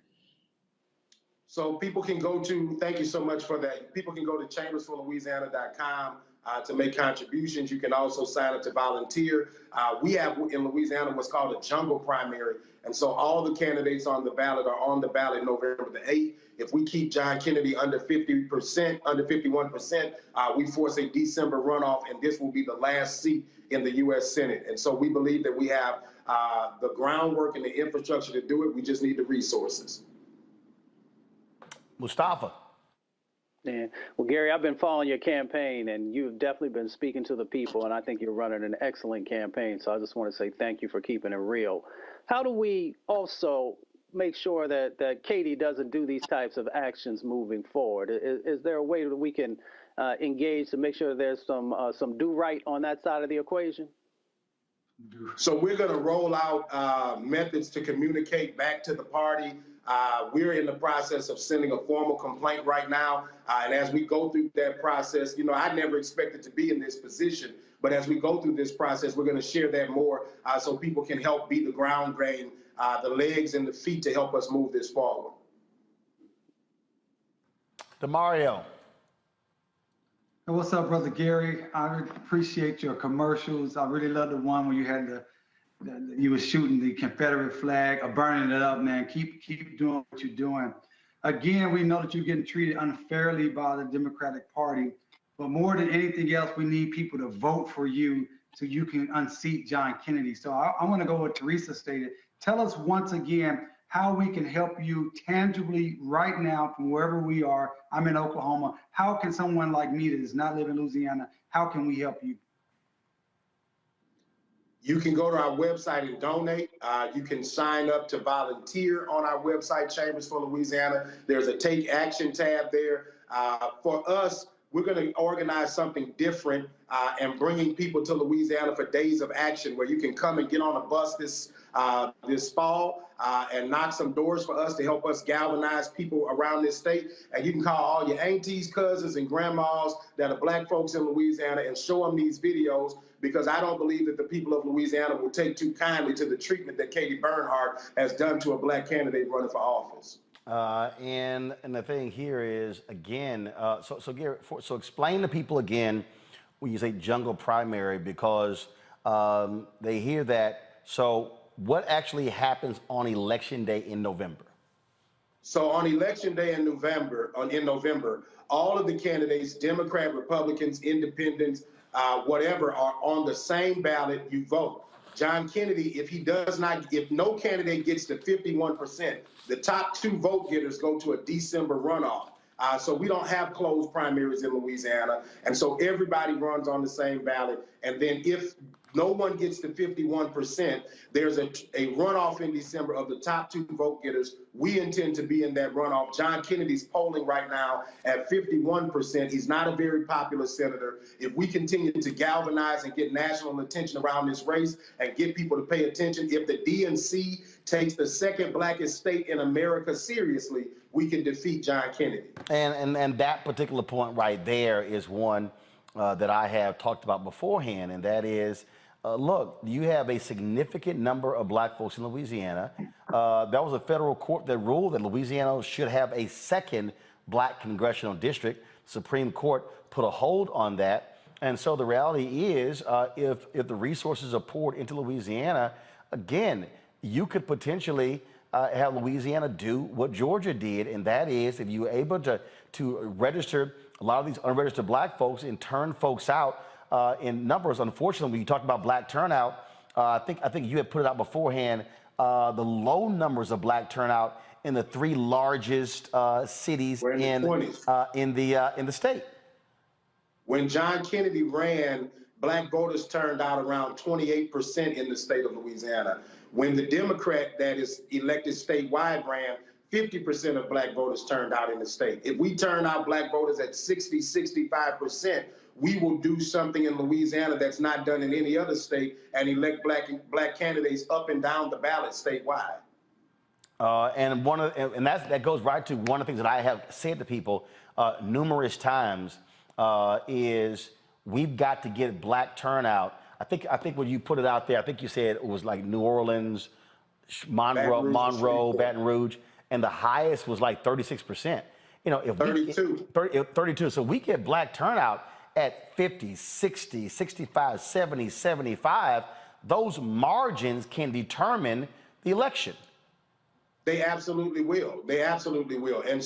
So people can go to, thank you so much for that. People can go to chambersforlouisiana.com to make contributions. You can also sign up to volunteer. We have in Louisiana what's called a jungle primary. And so all the candidates on the ballot are on the ballot November the 8th. If we keep John Kennedy under 50%, under 51%, we force a December runoff, and this will be the last seat in the U.S. Senate. And so we believe that we have the groundwork and the infrastructure to do it. We just need the resources. Mustafa. Yeah. Well, Gary, I've been following your campaign, and you've definitely been speaking to the people, and I think you're running an excellent campaign. So I just want to say thank you for keeping it real. How do we also make sure that Katie doesn't do these types of actions moving forward? Is there a way that we can engage to make sure there's some do right on that side of the equation? So we're going to roll out methods to communicate back to the party. We're in the process of sending a formal complaint right now. And as we go through that process, you know, I never expected to be in this position. But as we go through this process, we're going to share that more so people can help be the ground game, the legs and the feet to help us move this forward. DeMario. What's up, Brother Gary? I appreciate your commercials. I really love the one where you had you were shooting the Confederate flag or burning it up, man. Keep doing what you're doing. Again, we know that you're getting treated unfairly by the Democratic Party, but more than anything else, we need people to vote for you so you can unseat John Kennedy. So I want to go with Teresa stated. Tell us once again how we can help you tangibly right now from wherever we are. I'm in Oklahoma. How can someone like me that does not live in Louisiana, how can we help you? You can go to our website and donate. You can sign up to volunteer on our website, Chambers for Louisiana. There's a Take Action tab there. For us, we're going to organize something different and bringing people to Louisiana for days of action where you can come and get on a bus this fall and knock some doors for us to help us galvanize people around this state. And you can call all your aunties, cousins, and grandmas that are Black folks in Louisiana and show them these videos, because I don't believe that the people of Louisiana will take too kindly to the treatment that Katie Bernhard has done to a Black candidate running for office. And the thing here is, again, so Gary, so explain to people again when you say jungle primary, because they hear that. So what actually happens on Election Day in November? So on Election Day in November, all of the candidates, Democrat, Republicans, Independents, whatever, are on the same ballot. You vote. John Kennedy, if no candidate gets to 51%, the top 2 vote getters go to a December runoff. So we don't have closed primaries in Louisiana. And so everybody runs on the same ballot. And then if no one gets to 51%, there's a runoff in December of the top 2 vote getters. We intend to be in that runoff. John Kennedy's polling right now at 51%. He's not a very popular senator. If we continue to galvanize and get national attention around this race and get people to pay attention, if the DNC takes the second blackest state in America seriously, we can defeat John Kennedy. And that particular point right there is one that I have talked about beforehand, and that is, look, you have a significant number of Black folks in Louisiana. That was a federal court that ruled that Louisiana should have a second Black congressional district. The Supreme Court put a hold on that. And so the reality is, if the resources are poured into Louisiana, again, you could potentially have Louisiana do what Georgia did, and that is, if you were able to register a lot of these unregistered Black folks and turn folks out in numbers. Unfortunately, when you talk about Black turnout, I think you had put it out beforehand, the low numbers of Black turnout in the 3 largest cities in the state. When John Kennedy ran, Black voters turned out around 28% in the state of Louisiana. When the Democrat that is elected statewide ran, 50% of Black voters turned out in the state. If we turn out Black voters at 60, 65%, we will do something in Louisiana that's not done in any other state and elect black candidates up and down the ballot statewide. And that goes right to one of the things that I have said to people numerous times is we've got to get Black turnout. I think when you put it out there, I think you said it was like New Orleans, Monroe, Baton Rouge, and the highest was like 36%. You know, if 32. So we get Black turnout at 50, 60, 65, 70, 75, those margins can determine the election. They absolutely will. They absolutely will. And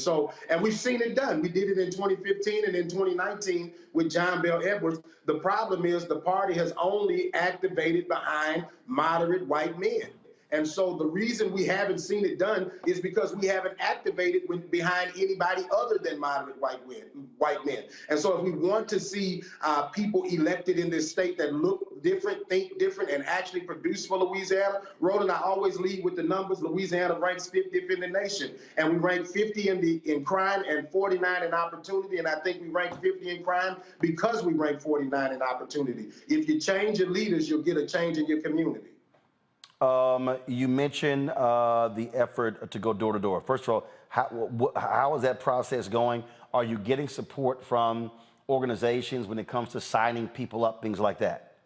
we've seen it done. We did it in 2015 and in 2019 with John Bel Edwards. The problem is the party has only activated behind moderate white men. And so the reason we haven't seen it done is because we haven't activated behind anybody other than moderate white men. And so if we want to see people elected in this state that look different, think different, and actually produce for Louisiana, Roland, I always lead with the numbers. Louisiana ranks 50th in the nation. And we rank 50 in crime and 49 in opportunity. And I think we rank 50 in crime because we rank 49 in opportunity. If you change your leaders, you'll get a change in your community. You mentioned the effort to go door to door. First of all, how is that process going? Are you getting support from organizations when it comes to signing people up, things like that?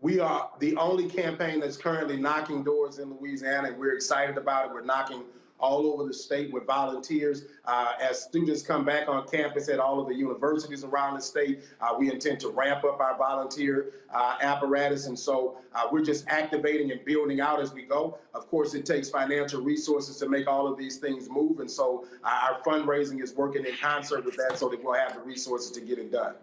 We are the only campaign that's currently knocking doors in Louisiana, and we're excited about it. We're knocking all over the state with volunteers. As students come back on campus at all of the universities around the state, we intend to ramp up our volunteer apparatus. And so we're just activating and building out as we go. Of course, it takes financial resources to make all of these things move. And so our fundraising is working in concert with that so that we'll have the resources to get it done.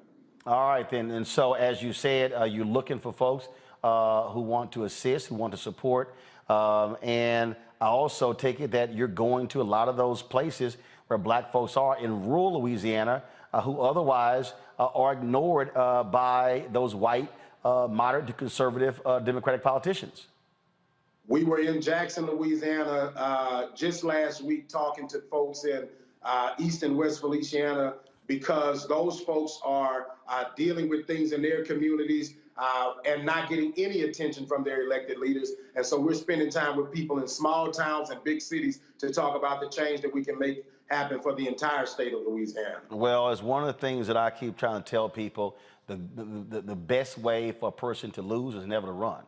All right, then. And so, as you said, you're looking for folks who want to assist, who want to support. And I also take it that you're going to a lot of those places where Black folks are in rural Louisiana who otherwise are ignored by those white moderate to conservative Democratic politicians. We were in Jackson, Louisiana, just last week talking to folks in East and West Feliciana, because those folks are dealing with things in their communities and not getting any attention from their elected leaders. And so we're spending time with people in small towns and big cities to talk about the change that we can make happen for the entire state of Louisiana. Well, it's one of the things that I keep trying to tell people. The best way for a person to lose is never to run.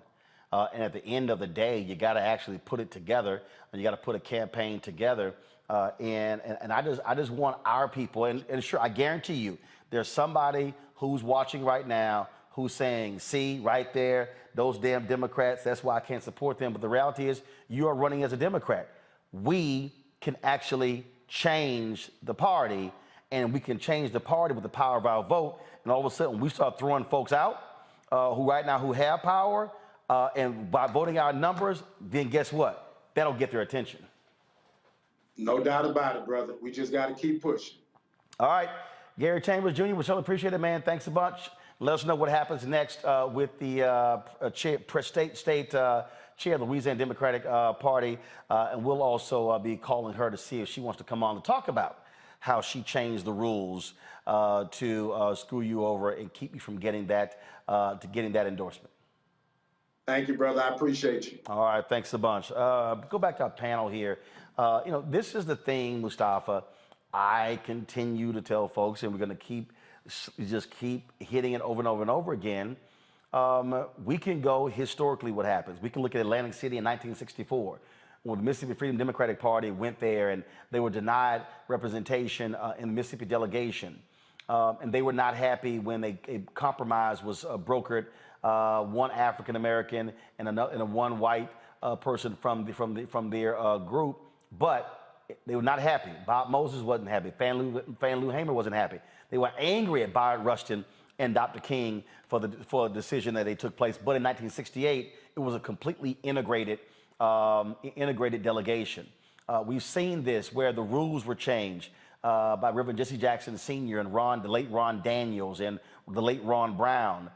And at the end of the day, you got to actually put it together, and you got to put a campaign together. And I just want our people, and sure, I guarantee you, there's somebody who's watching right now who's saying, see, right there, those damn Democrats, that's why I can't support them. But the reality is, you are running as a Democrat. We can actually change the party, and we can change the party with the power of our vote. And all of a sudden, we start throwing folks out who right now who have power, and by voting our numbers, then guess what? That'll get their attention. No doubt about it, brother. We just got to keep pushing. All right. Gary Chambers Jr., we so appreciate it, man. Thanks a bunch. Let us know what happens next with the state chair of the Louisiana Democratic Party. And we'll also be calling her to see if she wants to come on to talk about how she changed the rules to screw you over and keep you from getting that endorsement. Thank you, brother. I appreciate you. All right. Thanks a bunch. Go back to our panel here. This is the thing, Mustafa. I continue to tell folks, and we're going to keep hitting it over and over and over again. We can go historically what happens. We can look at Atlantic City in 1964, when the Mississippi Freedom Democratic Party went there and they were denied representation in the Mississippi delegation. And they were not happy when a compromise was brokered, one African American and a one white person from their group, but they were not happy. Bob Moses wasn't happy. Fannie Lou Hamer wasn't happy. They were angry at Bayard Rustin and Dr. King for the decision that they took place. But in 1968, it was a completely integrated delegation. We've seen this where the rules were changed by Reverend Jesse Jackson Sr. and the late Ron Daniels and the late Ron Brown,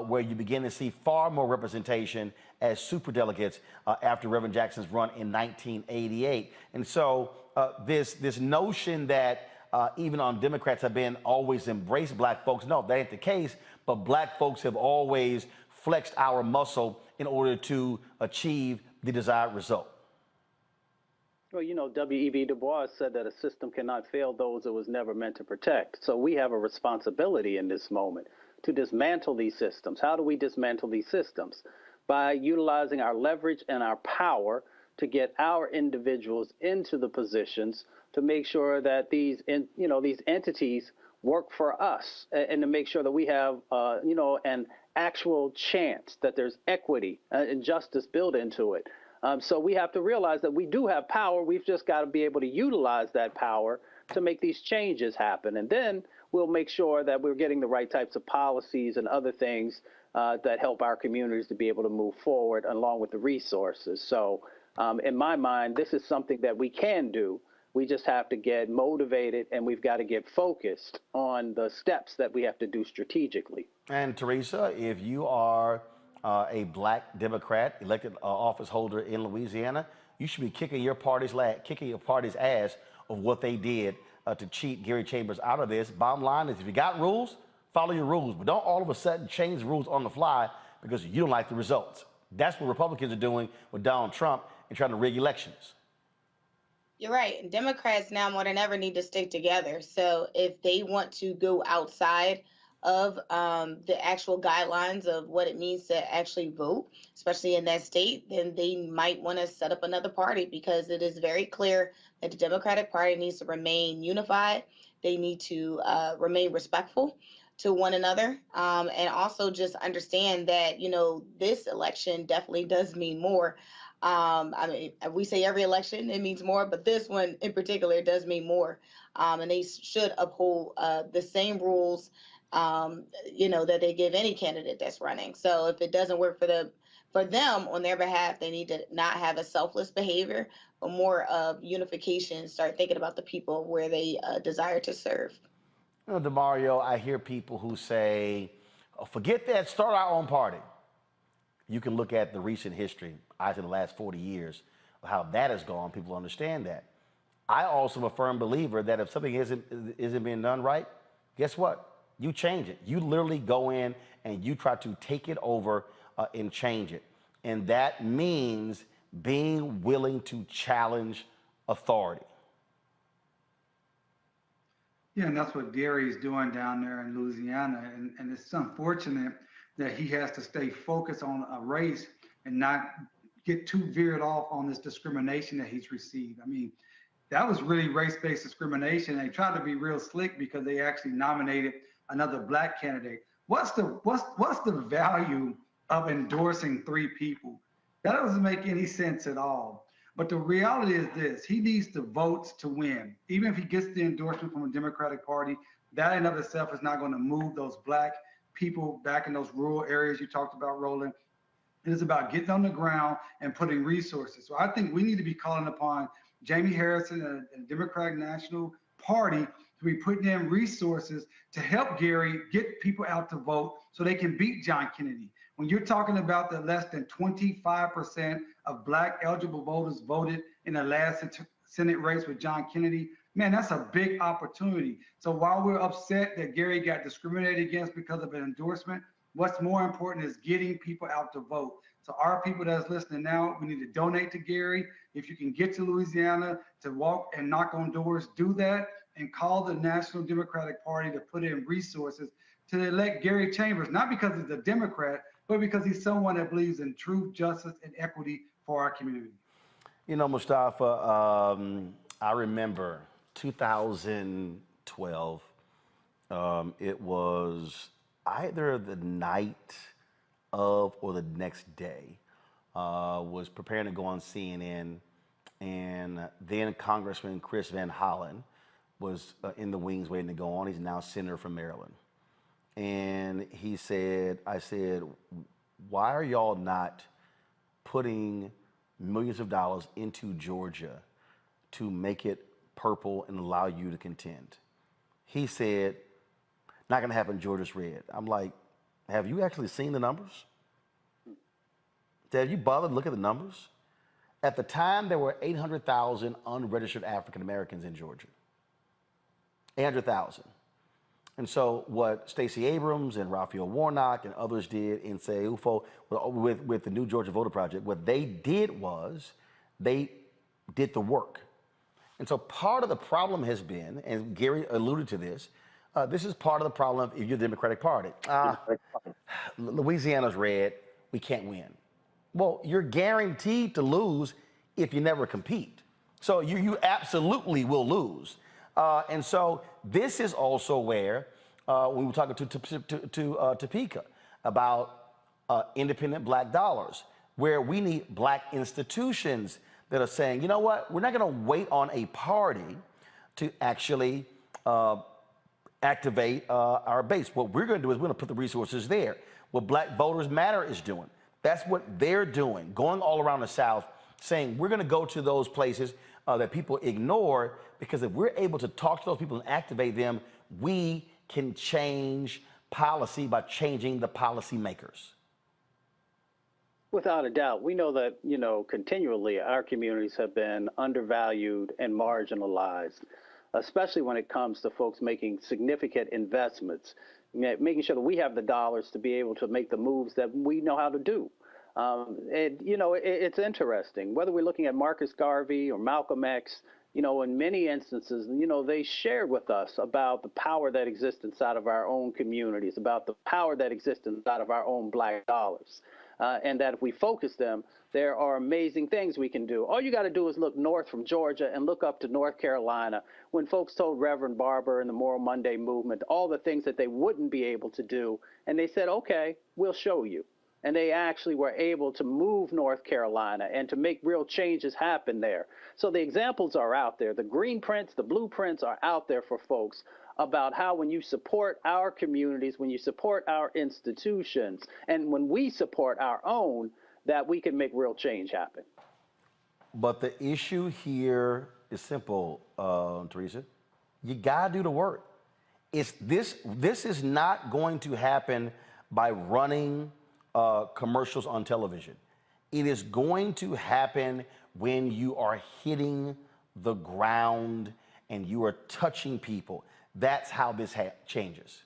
where you begin to see far more representation as superdelegates after Reverend Jackson's run in 1988. And so this notion that even on Democrats have been always embraced black folks, no, that ain't the case, but black folks have always flexed our muscle in order to achieve the desired result. Well, W.E.B. Du Bois said that a system cannot fail those it was never meant to protect. So we have a responsibility in this moment to dismantle these systems. How do we dismantle these systems? By utilizing our leverage and our power to get our individuals into the positions to make sure that these entities work for us, and to make sure that we have, an actual chance, that there's equity and justice built into it. So we have to realize that we do have power. We've just got to be able to utilize that power to make these changes happen. And then we'll make sure that we're getting the right types of policies and other things that help our communities to be able to move forward along with the resources. So in my mind, this is something that we can do. We just have to get motivated, and we've got to get focused on the steps that we have to do strategically. And Teresa, if you are a black Democrat, elected office holder in Louisiana, you should be kicking your party's ass of what they did to cheat Gary Chambers out of this. Bottom line is, if you got rules, follow your rules, but don't all of a sudden change the rules on the fly because you don't like the results. That's what Republicans are doing with Donald Trump and trying to rig elections. You're right. And Democrats now more than ever need to stick together. So if they want to go outside of the actual guidelines of what it means to actually vote, especially in that state, then they might want to set up another party, because it is very clear that the Democratic Party needs to remain unified. They need to remain respectful to one another, and also just understand that, this election definitely does mean more. I mean, we say every election it means more, but this one in particular does mean more. And they should uphold the same rules, that they give any candidate that's running. So if it doesn't work for them on their behalf, they need to not have a selfless behavior, but more of unification. Start thinking about the people where they desire to serve. DeMario, I hear people who say, Forget that, start our own party. You can look at the recent history, I think the last 40 years, of how that has gone. People understand that. I also am a firm believer that if something isn't being done right, guess what? You change it. You literally go in and you try to take it over and change it. And that means being willing to challenge authority. Yeah, and that's what Gary's doing down there in Louisiana. And it's unfortunate that he has to stay focused on a race and not get too veered off on this discrimination that he's received. I mean, that was really race-based discrimination. They tried to be real slick because they actually nominated another black candidate. What's the value of endorsing 3 people? That doesn't make any sense at all. But the reality is this: he needs the votes to win. Even if he gets the endorsement from a Democratic Party, that in of itself is not going to move those black people back in those rural areas you talked about, Roland. It is about getting on the ground and putting resources. So I think we need to be calling upon Jamie Harrison and the Democratic National Party to be putting in resources to help Gary get people out to vote so they can beat John Kennedy. When you're talking about that less than 25% of black eligible voters voted in the last Senate race with John Kennedy, man, that's a big opportunity. So while we're upset that Gary got discriminated against because of an endorsement, what's more important is getting people out to vote. So our people that's listening now, we need to donate to Gary. If you can get to Louisiana to walk and knock on doors, do that, and call the National Democratic Party to put in resources to elect Gary Chambers, not because he's a Democrat, but because he's someone that believes in truth, justice, and equity for our community. You know, Mustafa, I remember 2012, it was either the night of or the next day, was preparing to go on CNN, and then Congressman Chris Van Hollen was in the wings waiting to go on. He's now senator from Maryland. And he said, I said, why are y'all not putting millions of dollars into Georgia to make it purple and allow you to contend? He said, not gonna happen, Georgia's red. I'm like, have you actually seen the numbers? Have you bothered to look at the numbers? At the time, there were 800,000 unregistered African Americans in Georgia. 800,000. And so what Stacey Abrams and Raphael Warnock and others did in say UFO with the New Georgia Voter Project, what they did was they did the work. And so part of the problem has been, and Gary alluded to this, this is part of the problem if you're the Democratic Party. Louisiana's red, we can't win. Well, you're guaranteed to lose if you never compete. So you absolutely will lose. And so this is also where, when we're talking to Topeka about independent black dollars, where we need black institutions that are saying, you know what, we're not going to wait on a party to actually activate our base. What we're going to do is we're going to put the resources there. What Black Voters Matter is doing, that's what they're doing, going all around the South, saying we're going to go to those places that people ignore, because if we're able to talk to those people and activate them, we can change policy by changing the policymakers. Without a doubt. We know that, continually our communities have been undervalued and marginalized, especially when it comes to folks making significant investments, making sure that we have the dollars to be able to make the moves that we know how to do. It's interesting, whether we're looking at Marcus Garvey or Malcolm X, in many instances, they shared with us about the power that exists inside of our own communities, about the power that exists inside of our own black dollars. And that if we focus them, there are amazing things we can do. All you got to do is look north from Georgia and look up to North Carolina when folks told Reverend Barber and the Moral Monday movement all the things that they wouldn't be able to do. And they said, okay, we'll show you. And they actually were able to move North Carolina and to make real changes happen there. So the examples are out there. The green prints, the blueprints are out there for folks about how when you support our communities, when you support our institutions, and when we support our own, that we can make real change happen. But the issue here is simple, Teresa. You gotta do the work. This is not going to happen by running commercials on television. It is going to happen when you are hitting the ground and you are touching people. That's how this changes.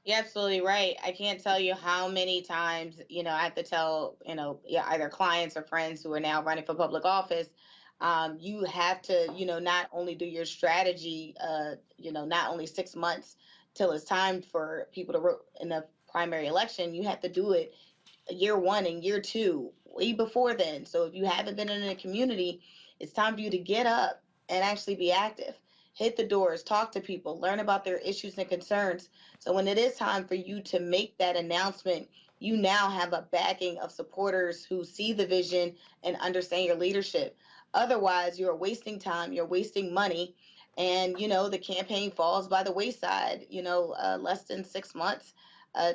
You're absolutely right. I can't tell you how many times, I have to tell, either clients or friends who are now running for public office, you have to, not only do your strategy, not only 6 months till it's time for people to vote in the primary election, you have to do it year one and year two, way before then. So if you haven't been in a community, it's time for you to get up and actually be active. Hit the doors, talk to people, learn about their issues and concerns. So when it is time for you to make that announcement, you now have a backing of supporters who see the vision and understand your leadership. Otherwise, you're wasting time, you're wasting money, and the campaign falls by the wayside, less than 6 months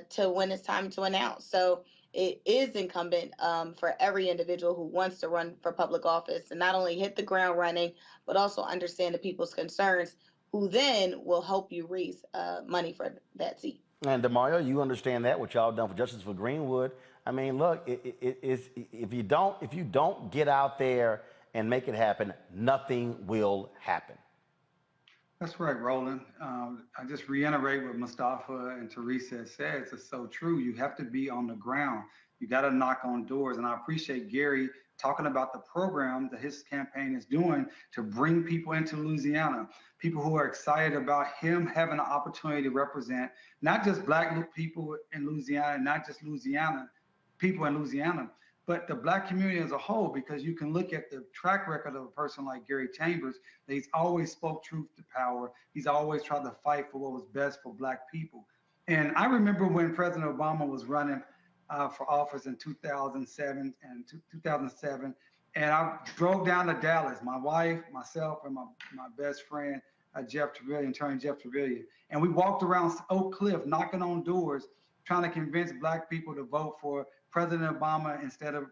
to when it's time to announce. So it is incumbent for every individual who wants to run for public office to not only hit the ground running, but also understand the people's concerns, who then will help you raise money for that seat. And DeMario, you understand that, what y'all done for Justice for Greenwood. I mean, look, if you don't get out there and make it happen, nothing will happen. That's right, Roland. I just reiterate what Mustafa and Teresa said. It's so true. You have to be on the ground. You got to knock on doors. And I appreciate Gary talking about the program that his campaign is doing to bring people into Louisiana, people who are excited about him having an opportunity to represent not just Black people in Louisiana, not just people in Louisiana, but the Black community as a whole, because you can look at the track record of a person like Gary Chambers, that he's always spoke truth to power. He's always tried to fight for what was best for Black people. And I remember when President Obama was running for office in 2007, and I drove down to Dallas, my wife, myself, and my best friend, Jeff Trevilian, Attorney Jeff Trevilian. And we walked around Oak Cliff, knocking on doors, trying to convince Black people to vote for President Obama instead of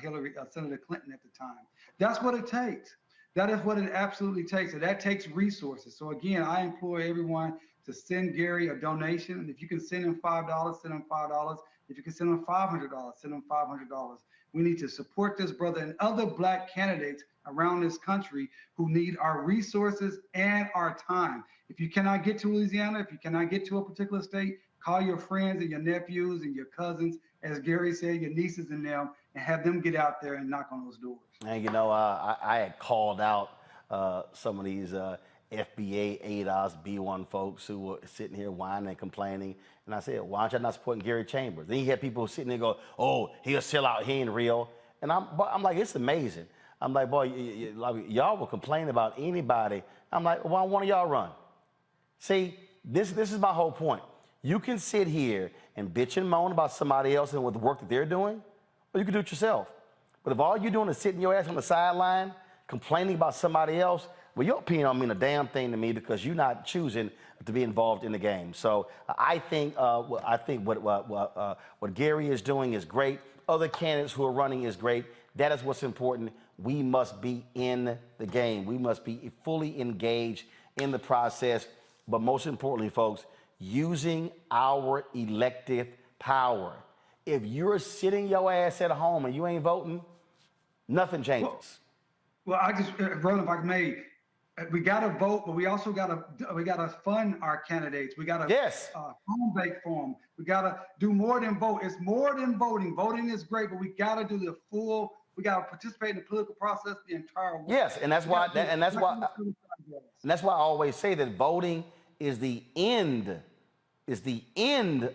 Senator Clinton at the time. That's what it takes. That is what it absolutely takes. And that takes resources. So again, I implore everyone to send Gary a donation. And if you can send him $5, send him $5. If you can send him $500, send him $500. We need to support this brother and other Black candidates around this country who need our resources and our time. If you cannot get to Louisiana, if you cannot get to a particular state, call your friends and your nephews and your cousins, as Gary said, your nieces and them, and have them get out there and knock on those doors. And I had called out some of these FBA, ADOS, B1 folks who were sitting here whining and complaining. And I said, why aren't you not supporting Gary Chambers? Then you had people sitting there go, oh, he'll sell out, he ain't real. And I'm like, it's amazing. I'm like, boy, y'all will complain about anybody. I'm like, why don't one of y'all run? See, this is my whole point. You can sit here and bitch and moan about somebody else and with the work that they're doing, or you can do it yourself. But if all you're doing is sitting your ass on the sideline, complaining about somebody else, well, your opinion don't mean a damn thing to me because you're not choosing to be involved in the game. So I think what Gary is doing is great. Other candidates who are running is great. That is what's important. We must be in the game. We must be fully engaged in the process. But most importantly, folks, using our elective power. If you're sitting your ass at home and you ain't voting, nothing changes. Well, I just, Roland, if I may, we got to vote, but we also got to fund our candidates. We got to home bake for them. We got to do more than vote. It's more than voting. Voting is great, but we got to do the full. We got to participate in the political process the entire way. Yes, and that's why I always say that voting is the end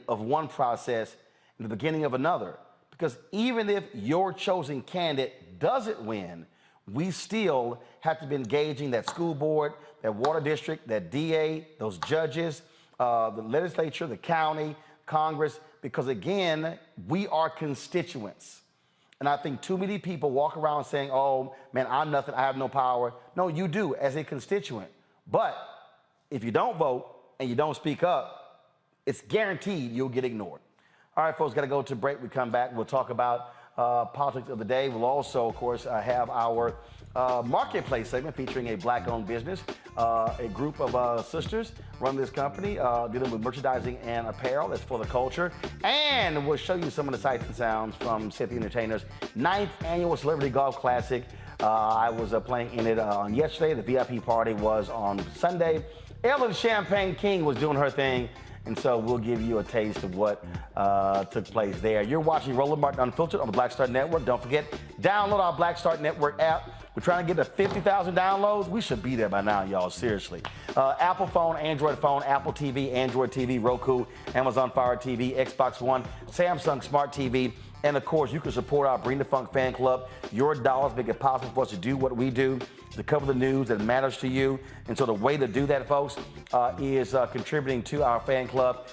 of one process and the beginning of another. Because even if your chosen candidate doesn't win, we still have to be engaging that school board, that water district, that DA, those judges, the legislature, the county, Congress, because again, we are constituents. And I think too many people walk around saying, oh, man, I'm nothing, I have no power. No, you do as a constituent. But if you don't vote and you don't speak up, it's guaranteed you'll get ignored. All right, folks, got to go to break. We come back, we'll talk about politics of the day. We'll also, of course, have our marketplace segment featuring a black-owned business. A group of sisters run this company dealing with merchandising and apparel that's for the culture. And we'll show you some of the sights and sounds from City Entertainers' 9th annual Celebrity Golf Classic. I was playing in it on yesterday. The VIP party was on Sunday. Ellen Champagne King was doing her thing. And so we'll give you a taste of what took place there. You're watching Roland Martin Unfiltered on the Black Star Network. Don't forget, download our Black Star Network app. We're trying to get to 50,000 downloads. We should be there by now, y'all, seriously. Apple phone, Android phone, Apple TV, Android TV, Roku, Amazon Fire TV, Xbox One, Samsung Smart TV. And of course, you can support our Bring the Funk fan club. Your dollars make it possible for us to do what we do, to cover the news that matters to you. And so the way to do that, folks, is contributing to our fan club.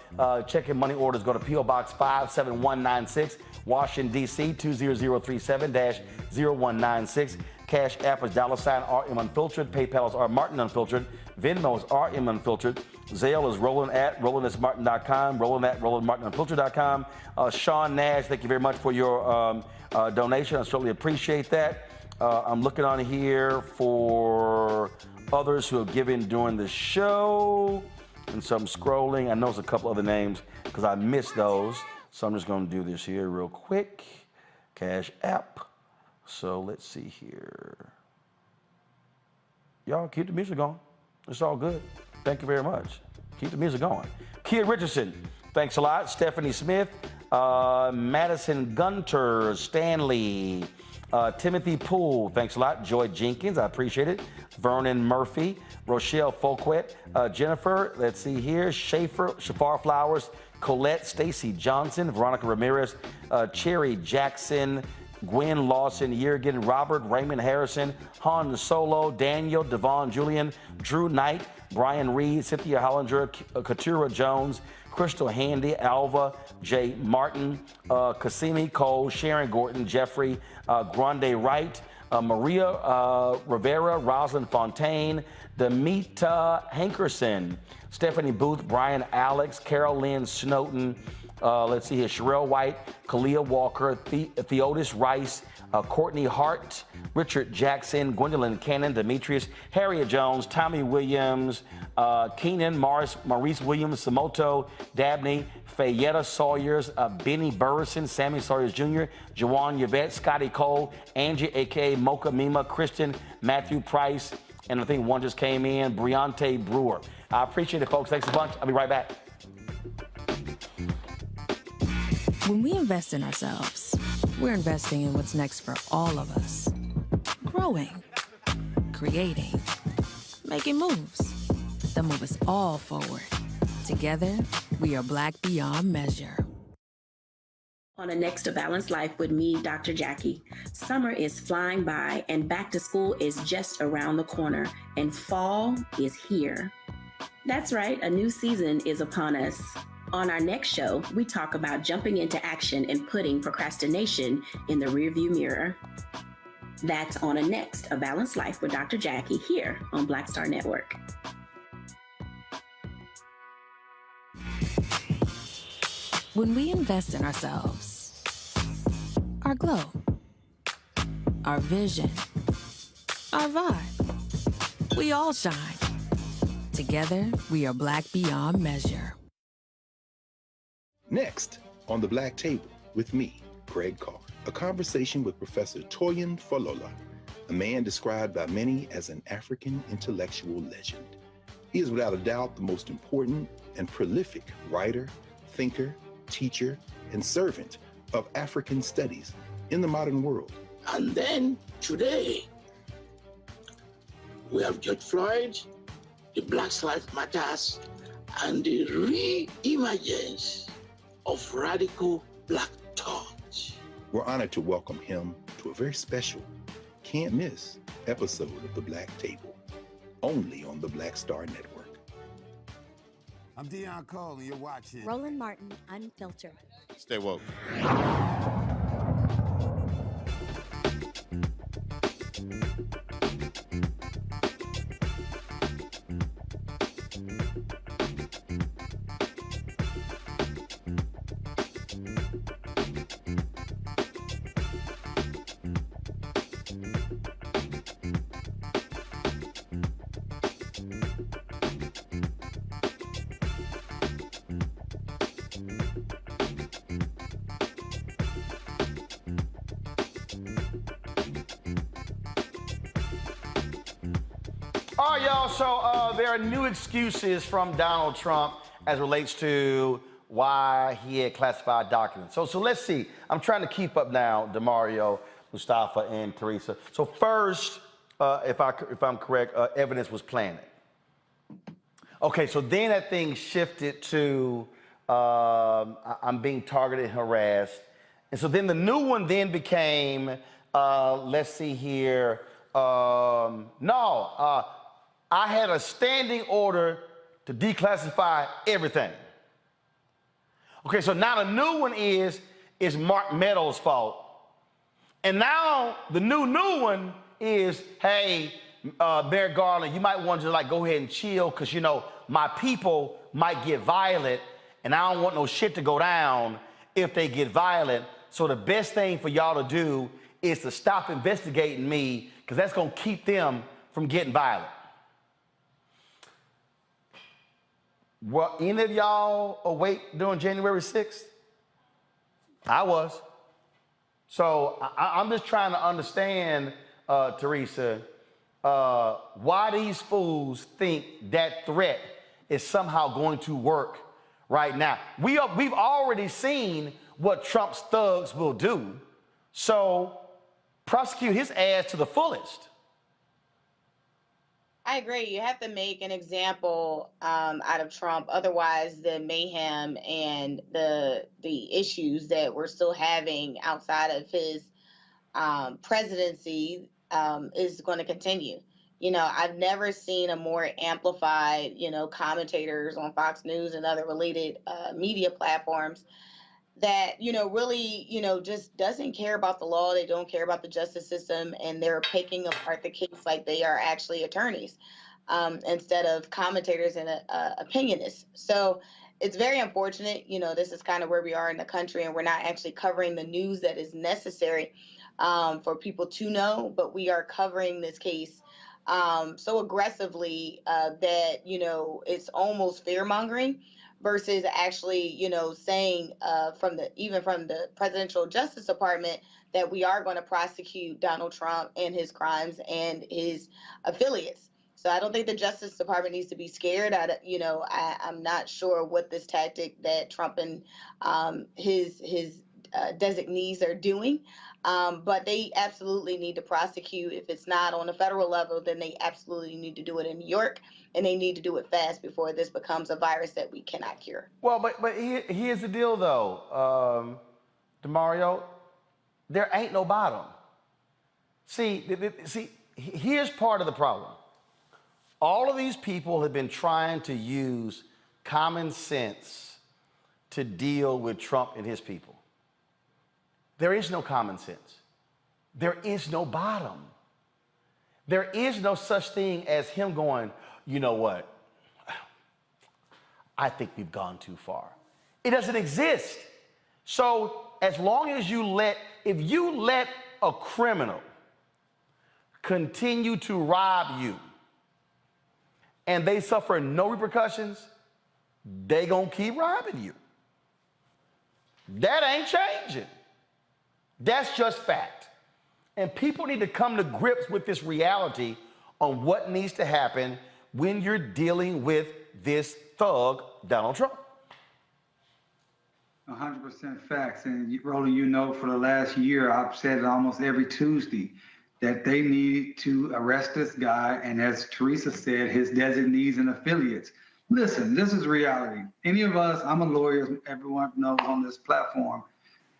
Check your money orders. Go to P.O. Box 57196, Washington, D.C. 20037-0196. Cash App is $RM Unfiltered. PayPal is R Martin Unfiltered. Venmo is RM Unfiltered. Zelle is Roland at RolandSmartin.com. Roland at RolandMartinUnfiltered.com. Sean Nash, thank you very much for your donation. I certainly appreciate that. I'm looking on here for others who have given during the show. And so I'm scrolling. I know there's a couple other names because I missed those. So I'm just going to do this here real quick. Cash App. So let's see here. Y'all keep the music going. It's all good. Thank you very much. Keep the music going. Kia Richardson, thanks a lot. Stephanie Smith, Madison Gunter, Stanley, Timothy Poole, thanks a lot. Joy Jenkins, I appreciate it. Vernon Murphy, Rochelle Folquet, Jennifer, let's see here, Shafar Flowers, Colette, Stacy Johnson, Veronica Ramirez, Cherry Jackson, Gwen Lawson, Yergin, Robert, Raymond Harrison, Han Solo, Daniel, Devon Julian, Drew Knight, Brian Reed, Cynthia Hollinger, Katura Jones, Crystal Handy, Alva, Jay Martin, Cassimi Cole, Sharon Gordon, Jeffrey, Grande Wright, Maria Rivera, Rosalind Fontaine, Demita Hankerson, Stephanie Booth, Brian Alex, Carol Lynn Snowden, let's see here, Sherelle White, Kalia Walker, Theodis Rice, Courtney Hart, Richard Jackson, Gwendolyn Cannon, Demetrius, Harriet Jones, Tommy Williams, Keenan, Maurice Williams, Samoto, Dabney, Fayetta Sawyers, Benny Burrison, Sammy Sawyers Jr., Jawan Yvette, Scotty Cole, Angie, a.k.a. Mocha Mima, Christian, Matthew Price, and I think one just came in, Briante Brewer. I appreciate it, folks. Thanks a bunch. I'll be right back. When we invest in ourselves, we're investing in what's next for all of us. Growing, creating, making moves that move us all forward. Together, we are Black beyond measure. On the next A Balanced Life with me, Dr. Jackie. Summer is flying by and back to school is just around the corner and fall is here. That's right, a new season is upon us. On our next show, we talk about jumping into action and putting procrastination in the rearview mirror. That's on a next A Balanced Life with Dr. Jackie here on Black Star Network. When we invest in ourselves, our glow, our vision, our vibe, we all shine. Together, we are Black beyond measure. Next, on the Black Table, with me, Greg Carr, a conversation with Professor Toyin Falola, a man described by many as an African intellectual legend. He is without a doubt the most important and prolific writer, thinker, teacher, and servant of African studies in the modern world. And then today, we have George Floyd, the Black Lives Matters, and the re-emergence of radical Black thought. We're honored to welcome him to a very special, can't miss episode of The Black Table, only on the Black Star Network. I'm Deion Cole, and you're watching Roland Martin Unfiltered. Stay woke. All right, y'all. So there are new excuses from Donald Trump as relates to why he had classified documents. So let's see. I'm trying to keep up now, DeMario, Mustafa, and Teresa. So first, if I'm correct, evidence was planted. Okay, so then that thing shifted to I'm being targeted and harassed. And so then the new one then became, let's see here, I had a standing order to declassify everything. Okay, so now the new one is Mark Meadows' fault. And now the new one is, hey, Merrick Garland, you might want to like go ahead and chill because, you know, my people might get violent and I don't want no shit to go down if they get violent. So the best thing for y'all to do is to stop investigating me because that's going to keep them from getting violent. Were any of y'all awake during January 6th? I was. So I'm just trying to understand, Teresa, why these fools think that threat is somehow going to work right now. We've already seen what Trump's thugs will do. So prosecute his ass to the fullest. I agree. You have to make an example out of Trump. Otherwise, the mayhem and the issues that we're still having outside of his presidency is going to continue. You know, I've never seen a more amplified, you know, commentators on Fox News and other related media platforms that, you know, really, you know, just doesn't care about the law. They don't care about the justice system, and they're picking apart the case like they are actually attorneys instead of commentators and opinionists. So it's very unfortunate. You know, this is kind of where we are in the country, and we're not actually covering the news that is necessary for people to know, but we are covering this case so aggressively that, you know, it's almost fear-mongering versus actually, you know, saying from the Presidential Justice Department that we are going to prosecute Donald Trump and his crimes and his affiliates. So I don't think the Justice Department needs to be scared. I'm not sure what this tactic that Trump and his designees are doing, but they absolutely need to prosecute. If it's not on the federal level, then they absolutely need to do it in New York, and they need to do it fast before this becomes a virus that we cannot cure. Well, but here's the deal, though, DeMario. There ain't no bottom. See, here's part of the problem. All of these people have been trying to use common sense to deal with Trump and his people. There is no common sense. There is no bottom. There is no such thing as him going, you know what? I think we've gone too far. It doesn't exist. So as long as if you let a criminal continue to rob you and they suffer no repercussions, they gonna keep robbing you. That ain't changing. That's just fact. And people need to come to grips with this reality on what needs to happen when you're dealing with this thug, Donald Trump. 100% facts. And Roland, you know, for the last year, I've said it almost every Tuesday that they need to arrest this guy. And as Teresa said, his designees and affiliates. Listen, this is reality. Any of us, I'm a lawyer, everyone knows on this platform.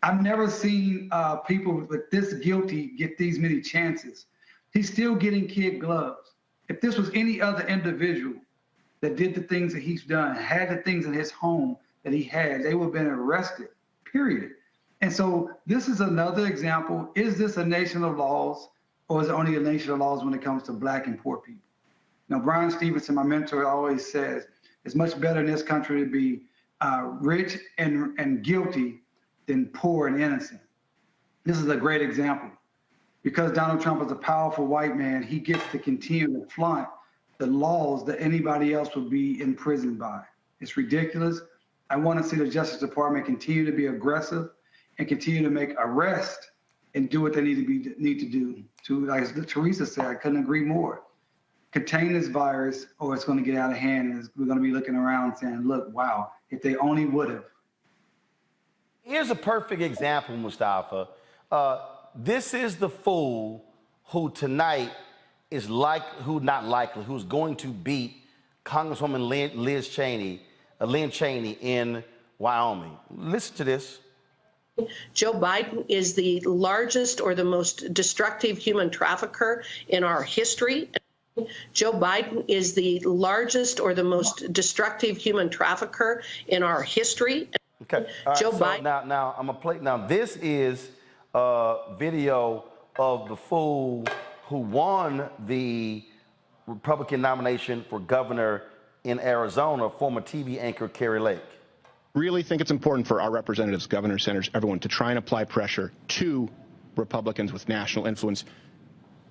I've never seen people with this guilty get these many chances. He's still getting kid gloves. If this was any other individual that did the things that he's done, had the things in his home that he had, they would have been arrested, period. And so this is another example. Is this a nation of laws, or is it only a nation of laws when it comes to Black and poor people? Now, Brian Stevenson, my mentor, always says, it's much better in this country to be rich and guilty than poor and innocent. This is a great example. Because Donald Trump is a powerful white man, he gets to continue to flaunt the laws that anybody else would be imprisoned by. It's ridiculous. I want to see the Justice Department continue to be aggressive and continue to make arrests and do what they need to do. Like Teresa said, I couldn't agree more. contain this virus or it's going to get out of hand, and we're going to be looking around saying, look, wow, if they only would have. Here's a perfect example, Mustafa. This is the fool who tonight is who's going to beat Congresswoman Lynn Cheney in Wyoming. Listen to this. Joe Biden is the largest or the most destructive human trafficker in our history. Joe Biden is the largest or the most destructive human trafficker in our history. Okay. Joe Biden. Now I'm gonna play. Now this is a video of the fool who won the Republican nomination for governor in Arizona, former TV anchor Carrie Lake. Really think it's important for our representatives, governors, senators, everyone to try and apply pressure to Republicans with national influence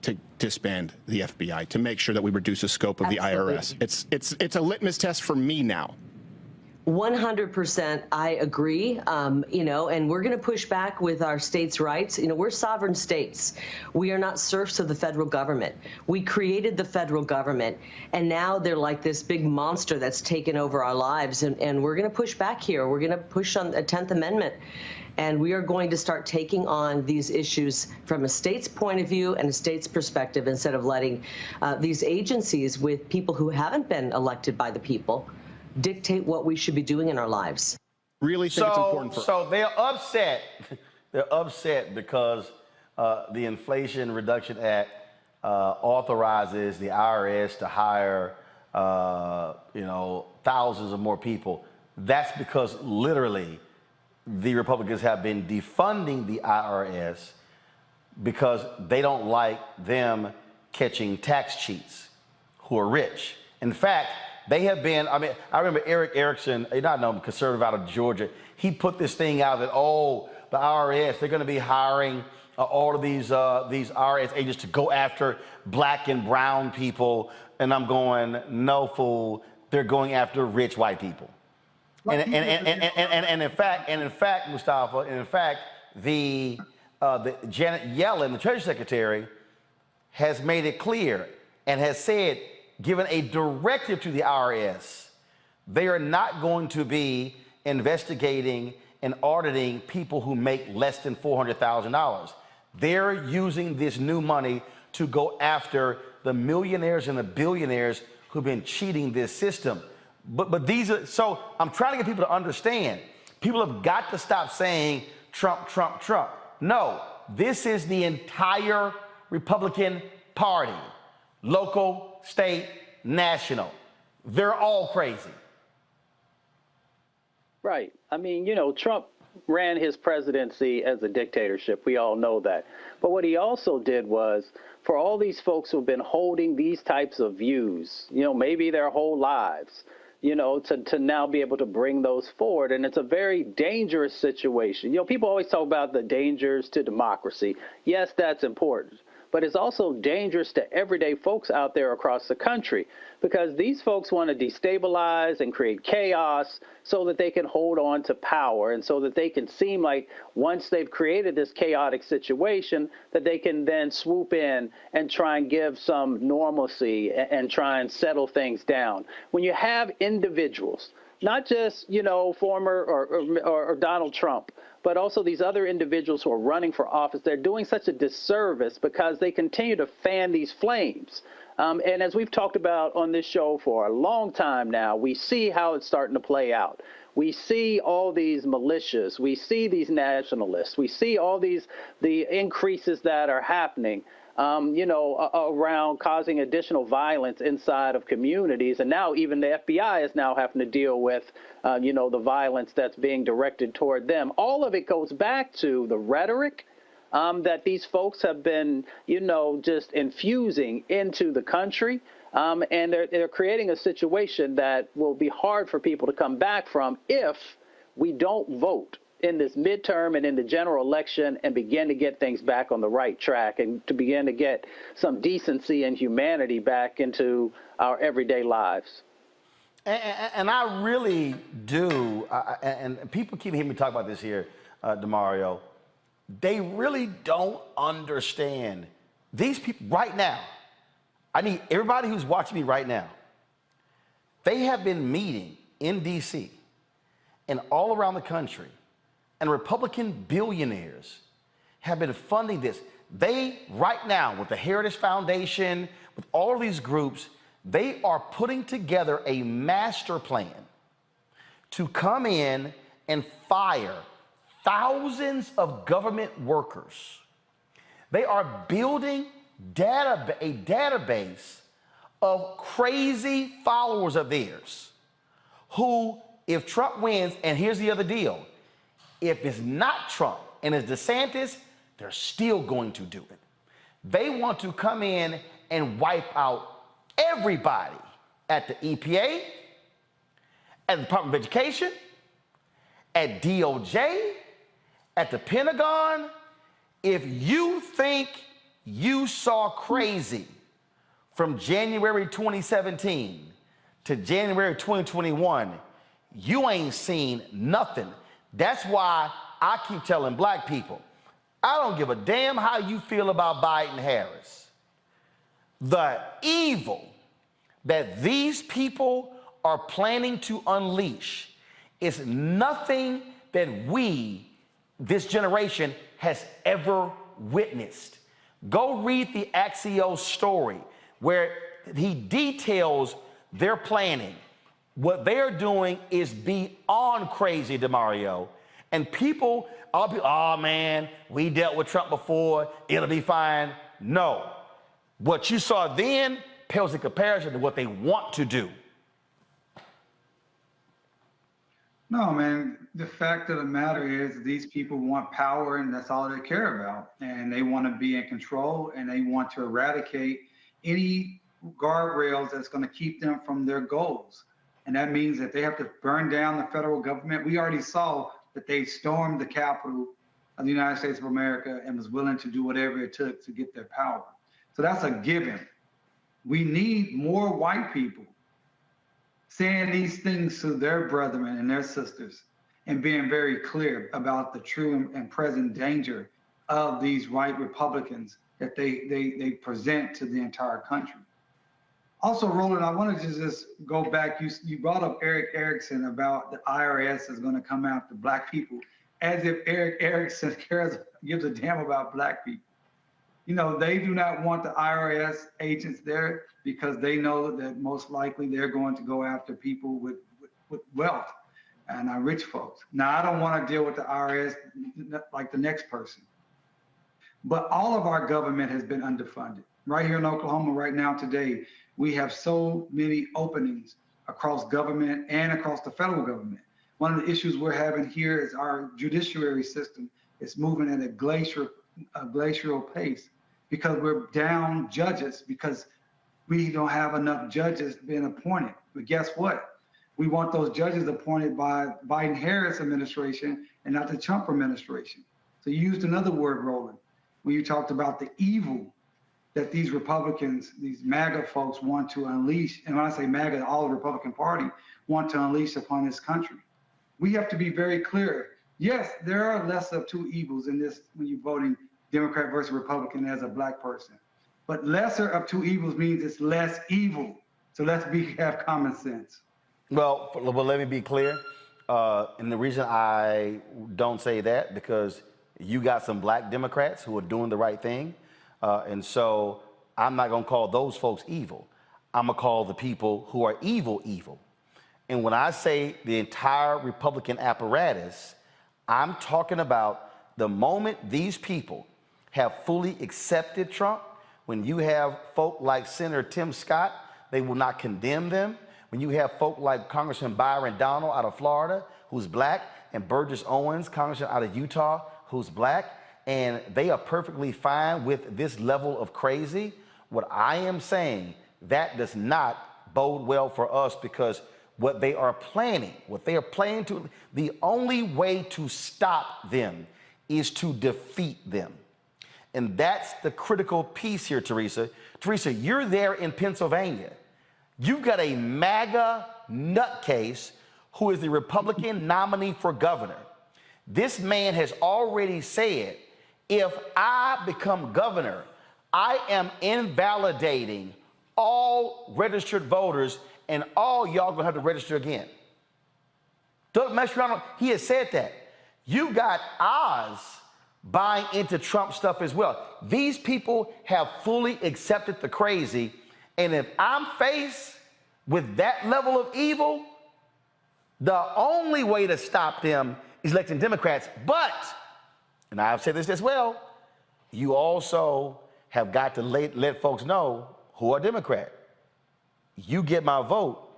to disband the FBI, to make sure that we reduce the scope of the IRS. It's a litmus test for me now. 100% I agree, you know, and we're going to push back with our states' rights. You know, we're sovereign states. We are not serfs of the federal government. We created the federal government, and now they're like this big monster that's taken over our lives, and we're going to push back here. We're going to push on the 10th Amendment, and we are going to start taking on these issues from a state's point of view and a state's perspective, instead of letting these agencies with people who haven't been elected by the people dictate what we should be doing in our lives. Really think it's important for... So they're upset. They're upset because the Inflation Reduction Act authorizes the IRS to hire, you know, thousands of more people. That's because literally the Republicans have been defunding the IRS because they don't like them catching tax cheats who are rich. In fact, they have been, I mean, I remember Eric Erickson, you know, conservative out of Georgia, he put this thing out that, oh, the IRS, they're going to be hiring all of these IRS agents to go after black and brown people. And I'm going, no, fool, they're going after rich white people. And in fact, Mustafa, and in fact, the Janet Yellen, the Treasury Secretary, has made it clear and has said, given a directive to the IRS, they are not going to be investigating and auditing people who make less than $400,000. They're using this new money to go after the millionaires and the billionaires who've been cheating this system. But these are, so I'm trying to get people to understand, people have got to stop saying Trump, Trump, Trump. No, this is the entire Republican Party. Local, state, national. They're all crazy. Right. I mean, you know, Trump ran his presidency as a dictatorship. We all know that. But what he also did was, for all these folks who've been holding these types of views, you know, maybe their whole lives, you know, to now be able to bring those forward. And it's a very dangerous situation. You know, people always talk about the dangers to democracy. Yes, that's important. But it's also dangerous to everyday folks out there across the country, because these folks want to destabilize and create chaos so that they can hold on to power, and so that they can seem like once they've created this chaotic situation that they can then swoop in and try and give some normalcy and try and settle things down. When you have individuals, not just, you know, former or Donald Trump, but also these other individuals who are running for office, they're doing such a disservice because they continue to fan these flames. And as we've talked about on this show for a long time now, we see how it's starting to play out. We see all these militias. We see these nationalists. We see all the increases that are happening, you know, around causing additional violence inside of communities. And now even the FBI is now having to deal with, you know, the violence that's being directed toward them. All of it goes back to the rhetoric that these folks have been, you know, just infusing into the country. And they're creating a situation that will be hard for people to come back from if we don't vote in this midterm and in the general election and begin to get things back on the right track and to begin to get some decency and humanity back into our everyday lives. And I really do, and people keep hearing me talk about this here, DeMario, they really don't understand. These people right now I need everybody who's watching me right now. They have been meeting in DC and all around the country, and Republican billionaires have been funding this. They, right now, with the Heritage Foundation, with all of these groups, they are putting together a master plan to come in and fire thousands of government workers. They are building a database of crazy followers of theirs who, if Trump wins, and here's the other deal, if it's not Trump and it's DeSantis, they're still going to do it. They want to come in and wipe out everybody at the EPA, at the Department of Education, at DOJ, at the Pentagon. If you think you saw crazy from January 2017 to January 2021, you ain't seen nothing. That's why I keep telling black people, I don't give a damn how you feel about Biden-Harris. The evil that these people are planning to unleash is nothing that we, this generation, has ever witnessed. Go read the Axios story where he details their planning. What they're doing is beyond crazy, DeMario. And people, oh man, we dealt with Trump before, it'll be fine. No. What you saw then pales in comparison to what they want to do. No, man, the fact of the matter is these people want power and that's all they care about. And they want to be in control and they want to eradicate any guardrails that's going to keep them from their goals. And that means that they have to burn down the federal government. We already saw that they stormed the Capitol of the United States of America and was willing to do whatever it took to get their power. So that's a given. We need more white people saying these things to their brethren and their sisters and being very clear about the true and present danger of these white Republicans that they present to the entire country. Also, Roland, I wanted to just go back. You brought up Eric Erickson about the IRS is going to come after black people, as if Eric Erickson gives a damn about black people. You know, they do not want the IRS agents there because they know that most likely they're going to go after people with wealth and rich folks. Now, I don't want to deal with the IRS like the next person, but all of our government has been underfunded. Right here in Oklahoma right now today, we have so many openings across government and across the federal government. One of the issues we're having here is our judiciary system is moving at a glacial pace because we're down judges because we don't have enough judges being appointed. But guess what? We want those judges appointed by Biden-Harris administration and not the Trump administration. So you used another word, Roland, when you talked about the evil that these Republicans, these MAGA folks want to unleash. And when I say MAGA, all the Republican Party want to unleash upon this country. We have to be very clear. Yes, there are less of two evils in this when you're voting Democrat versus Republican as a black person. But lesser of two evils means it's less evil. So let's have common sense. Well, let me be clear. And the reason I don't say that, because you got some black Democrats who are doing the right thing. And so I'm not going to call those folks evil. I'm going to call the people who are evil, evil. And when I say the entire Republican apparatus, I'm talking about the moment these people have fully accepted Trump, when you have folk like Senator Tim Scott, they will not condemn them. When you have folk like Congressman Byron Donald out of Florida, who's black, and Burgess Owens, Congressman out of Utah, who's black, and they are perfectly fine with this level of crazy. What I am saying, that does not bode well for us, because what they are planning to, the only way to stop them is to defeat them. And that's the critical piece here, Teresa. Teresa, you're there in Pennsylvania. You've got a MAGA nutcase who is the Republican nominee for governor. This man has already said, if I become governor, I am invalidating all registered voters, and all y'all gonna have to register again. Doug Mastriano, he has said that. You got Oz buying into Trump stuff as well. These people have fully accepted the crazy, and if I'm faced with that level of evil, the only way to stop them is electing Democrats. But, and I've said this as well, you also have got to let folks know who are Democrat. You get my vote,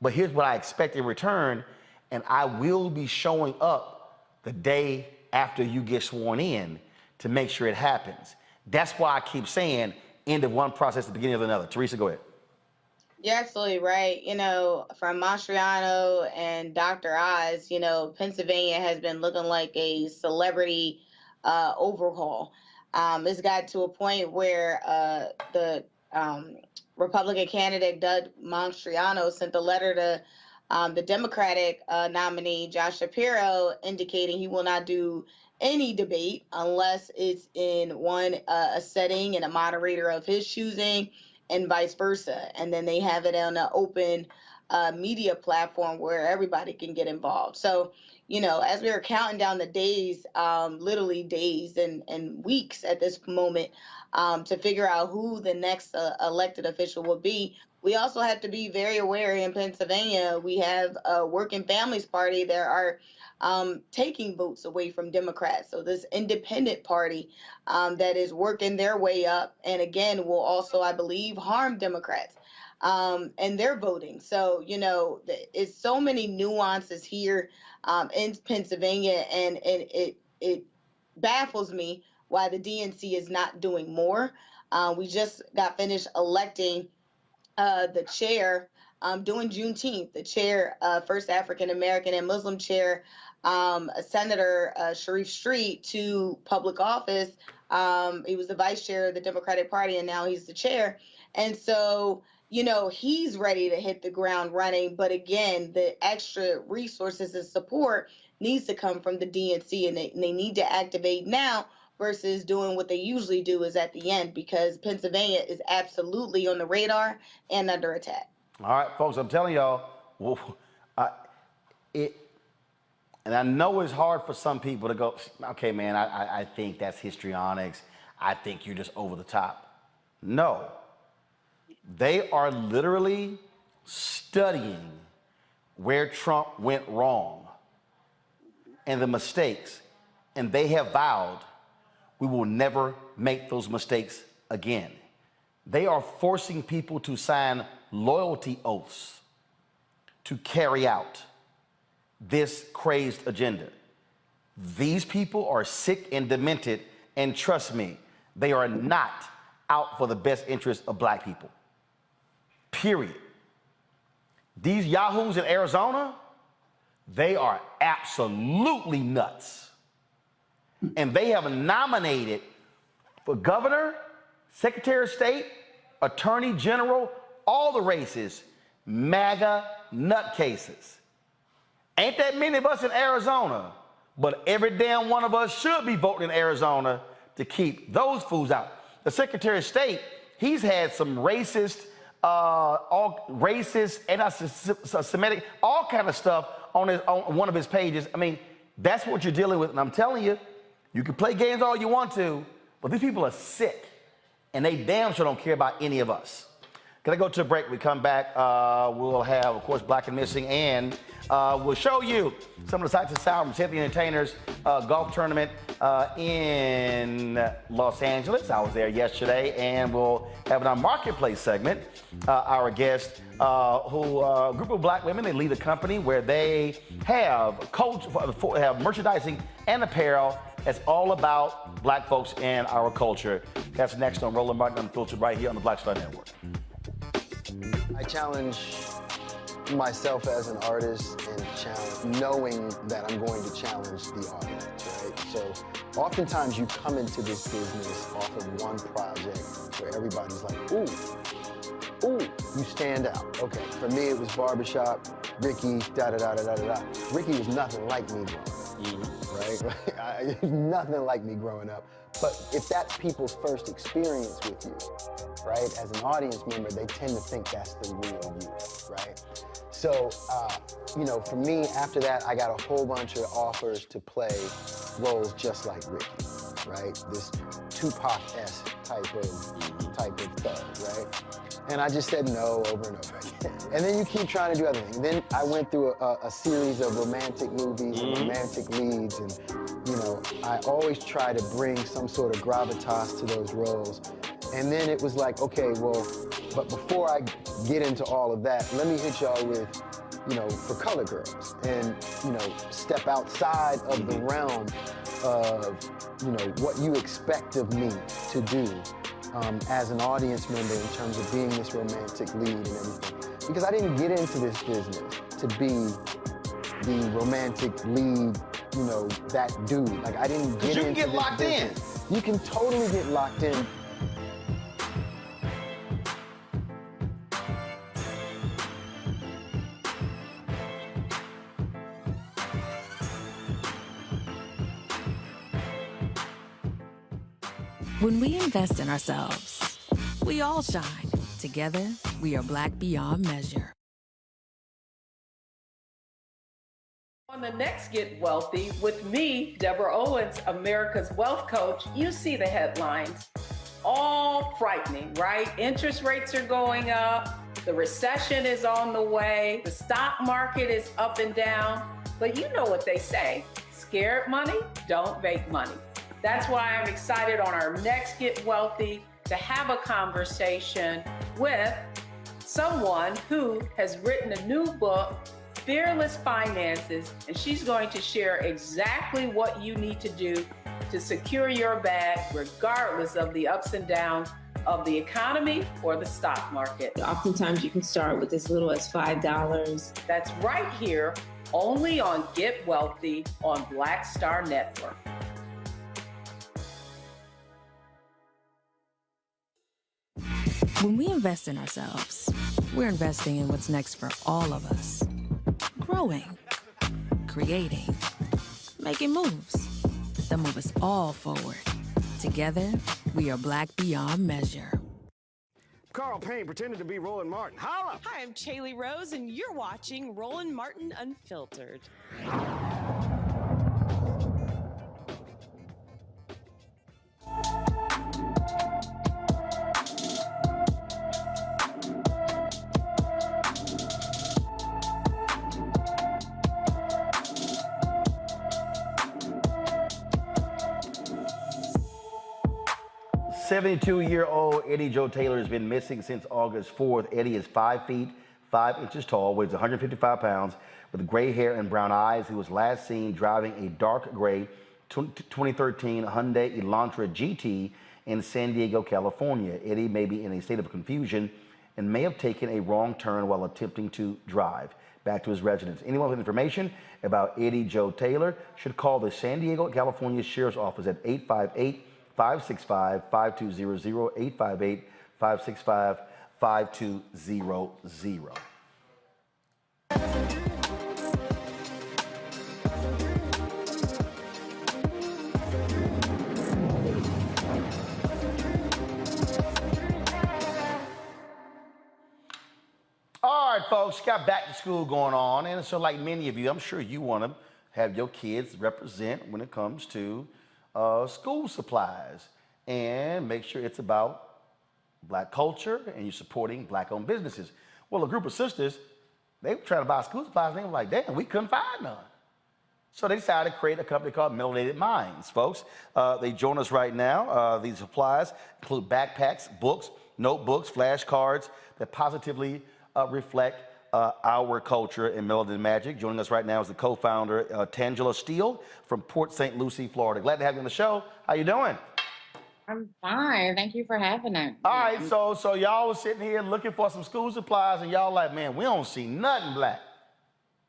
but here's what I expect in return, and I will be showing up the day after you get sworn in to make sure it happens. That's why I keep saying end of one process, the beginning of another. Teresa, go ahead. You're absolutely right. You know, from Mastriano and Dr. Oz, you know, Pennsylvania has been looking like a celebrity overhaul. It's got to a point where the Republican candidate, Doug Mastriano, sent a letter to the Democratic nominee, Josh Shapiro, indicating he will not do any debate unless it's in a setting and a moderator of his choosing, and vice versa. And then they have it on an open media platform where everybody can get involved. So, you know, as we are counting down the days, literally days and weeks at this moment, to figure out who the next elected official will be, we also have to be very aware in Pennsylvania, we have a Working Families Party that are taking votes away from Democrats. So this independent party that is working their way up, and again, will also, I believe, harm Democrats and their voting. So, you know, it's so many nuances here in Pennsylvania, and it baffles me why the DNC is not doing more. We just got finished electing the chair during Juneteenth, the chair, first African American and Muslim chair, Senator Sharif Street, to public office. He was the vice chair of the Democratic Party, and now he's the chair. And so, you know, he's ready to hit the ground running. But again, the extra resources and support needs to come from the DNC, and they need to activate now versus doing what they usually do is at the end, because Pennsylvania is absolutely on the radar and under attack. All right, folks, I'm telling y'all, and I know it's hard for some people to go, okay, man, I think that's histrionics. I think you're just over the top. No, they are literally studying where Trump went wrong and the mistakes, and they have vowed we will never make those mistakes again. They are forcing people to sign loyalty oaths to carry out this crazed agenda. These people are sick and demented, and trust me, they are not out for the best interest of black people. Period. These yahoos in Arizona, they are absolutely nuts. And they have nominated for governor, secretary of state, attorney general, all the races, MAGA nutcases. Ain't that many of us in Arizona, but every damn one of us should be voting in Arizona to keep those fools out. The secretary of state, he's had some racist, anti-Semitic, all kind of stuff on one of his pages. I mean, that's what you're dealing with, and I'm telling you, you can play games all you want to, but these people are sick, and they damn sure don't care about any of us. Gonna go to a break. We come back, we'll have, of course, Black and Missing, and we'll show you some of the sights and sounds from Cynthia Entertainers golf tournament in Los Angeles. I was there yesterday, and we'll have in our marketplace segment our guest, a group of black women. They lead a company where they have have merchandising and apparel that's all about black folks and our culture. That's next on Roland Martin Unfiltered, right here on the Black Star Network. I challenge myself as an artist and knowing that I'm going to challenge the audience, right? So oftentimes you come into this business off of one project where everybody's like, ooh, you stand out. Okay, for me it was Barbershop, Ricky, da-da-da-da-da-da. Ricky was nothing like me growing up, right? Nothing like me growing up. But if that's people's first experience with you, right, as an audience member, they tend to think that's the real you, right? So, you know, for me, after that, I got a whole bunch of offers to play roles just like Ricky, right? This Tupac-esque type of thug, right? And I just said no over and over again. And then you keep trying to do other things. Then I went through a series of romantic movies and romantic leads, and you know, I always try to bring some sort of gravitas to those roles. And then it was like, okay, well, but before I get into all of that, let me hit y'all with, you know, For Color Girls, and, you know, step outside of the realm of, you know, what you expect of me to do as an audience member in terms of being this romantic lead and everything. Because I didn't get into this business to be the romantic lead, you know, that dude. Like, I didn't get into this business. You can get locked in. You can totally get locked in. When we invest in ourselves, we all shine. Together, we are Black beyond measure. On the next Get Wealthy with me, Deborah Owens, America's Wealth Coach, you see the headlines. All frightening, right? Interest rates are going up. The recession is on the way. The stock market is up and down. But you know what they say, scared money don't make money. That's why I'm excited on our next Get Wealthy to have a conversation with someone who has written a new book, Fearless Finances, and she's going to share exactly what you need to do to secure your bag regardless of the ups and downs of the economy or the stock market. Oftentimes you can start with as little as $5. That's right here, only on Get Wealthy on Black Star Network. When we invest in ourselves, we're investing in what's next for all of us. Growing, creating, making moves that move us all forward. Together, we are Black beyond measure. Carl Payne pretended to be Roland Martin. Holla! Hi, I'm Chaley Rose, and you're watching Roland Martin Unfiltered. 72-year-old Eddie Joe Taylor has been missing since August 4th. Eddie is 5 feet, 5 inches tall, weighs 155 pounds, with gray hair and brown eyes. He was last seen driving a dark gray 2013 Hyundai Elantra GT in San Diego, California. Eddie may be in a state of confusion and may have taken a wrong turn while attempting to drive back to his residence. Anyone with information about Eddie Joe Taylor should call the San Diego, California Sheriff's Office at 858-565-5200, 858-565-5200. All right, folks, got back to school going on, and so like many of you, I'm sure you want to have your kids represent when it comes to school supplies and make sure it's about Black culture and you're supporting Black-owned businesses. Well, a group of sisters, they were trying to buy school supplies, and they were like, damn, we couldn't find none. So they decided to create a company called Melanated Mindz, folks. They join us right now. These supplies include backpacks, books, notebooks, flashcards that positively reflect our culture in Melanin Magic. Joining us right now is the co-founder, Tangela Steele from Port St. Lucie, Florida. Glad to have you on the show. How you doing? I'm fine. Thank you for having us. All right, so y'all was sitting here looking for some school supplies, and y'all like, man, we don't see nothing Black.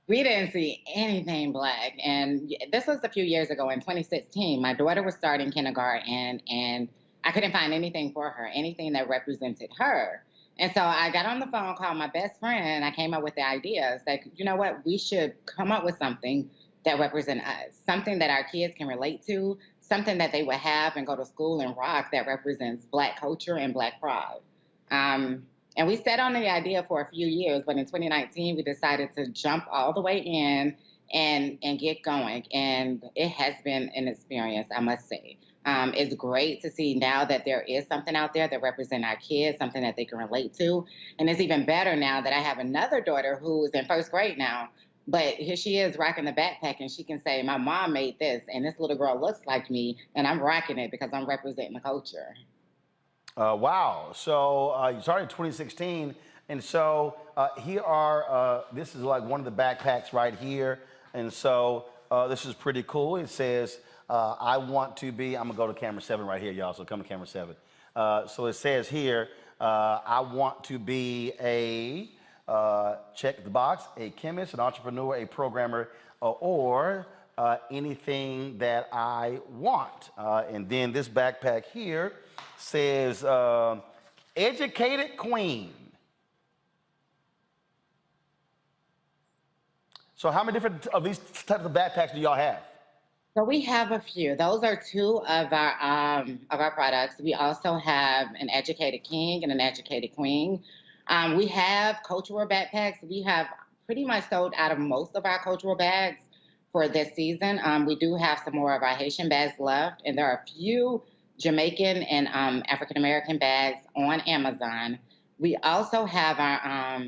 We didn't see anything Black. And this was a few years ago in 2016. My daughter was starting kindergarten, and I couldn't find anything for her, anything that represented her. And so I got on the phone, called my best friend, and I came up with the idea. It's like, you know what? We should come up with something that represents us, something that our kids can relate to, something that they would have and go to school and rock that represents Black culture and Black pride. And we sat on the idea for a few years, but in 2019, we decided to jump all the way in and get going. And it has been an experience, I must say. It's great to see now that there is something out there that represents our kids, something that they can relate to. And it's even better now that I have another daughter who is in first grade now. But here she is rocking the backpack, and she can say, my mom made this, and this little girl looks like me, and I'm rocking it because I'm representing the culture. Wow. So you started in 2016. And so here are, this is like one of the backpacks right here. And so this is pretty cool. It says, I want to be, I'm going to go to camera 7 right here, y'all. So come to camera 7. So it says here, I want to be a, check the box, a chemist, an entrepreneur, a programmer, or anything that I want. And then this backpack here says, educated queen. So how many different of these types of backpacks do y'all have? So we have a few. Those are two of our products. We also have an educated king and an educated queen. We have cultural backpacks. We have pretty much sold out of most of our cultural bags for this season. We do have some more of our Haitian bags left, and there are a few Jamaican and African-American bags on Amazon. We also have our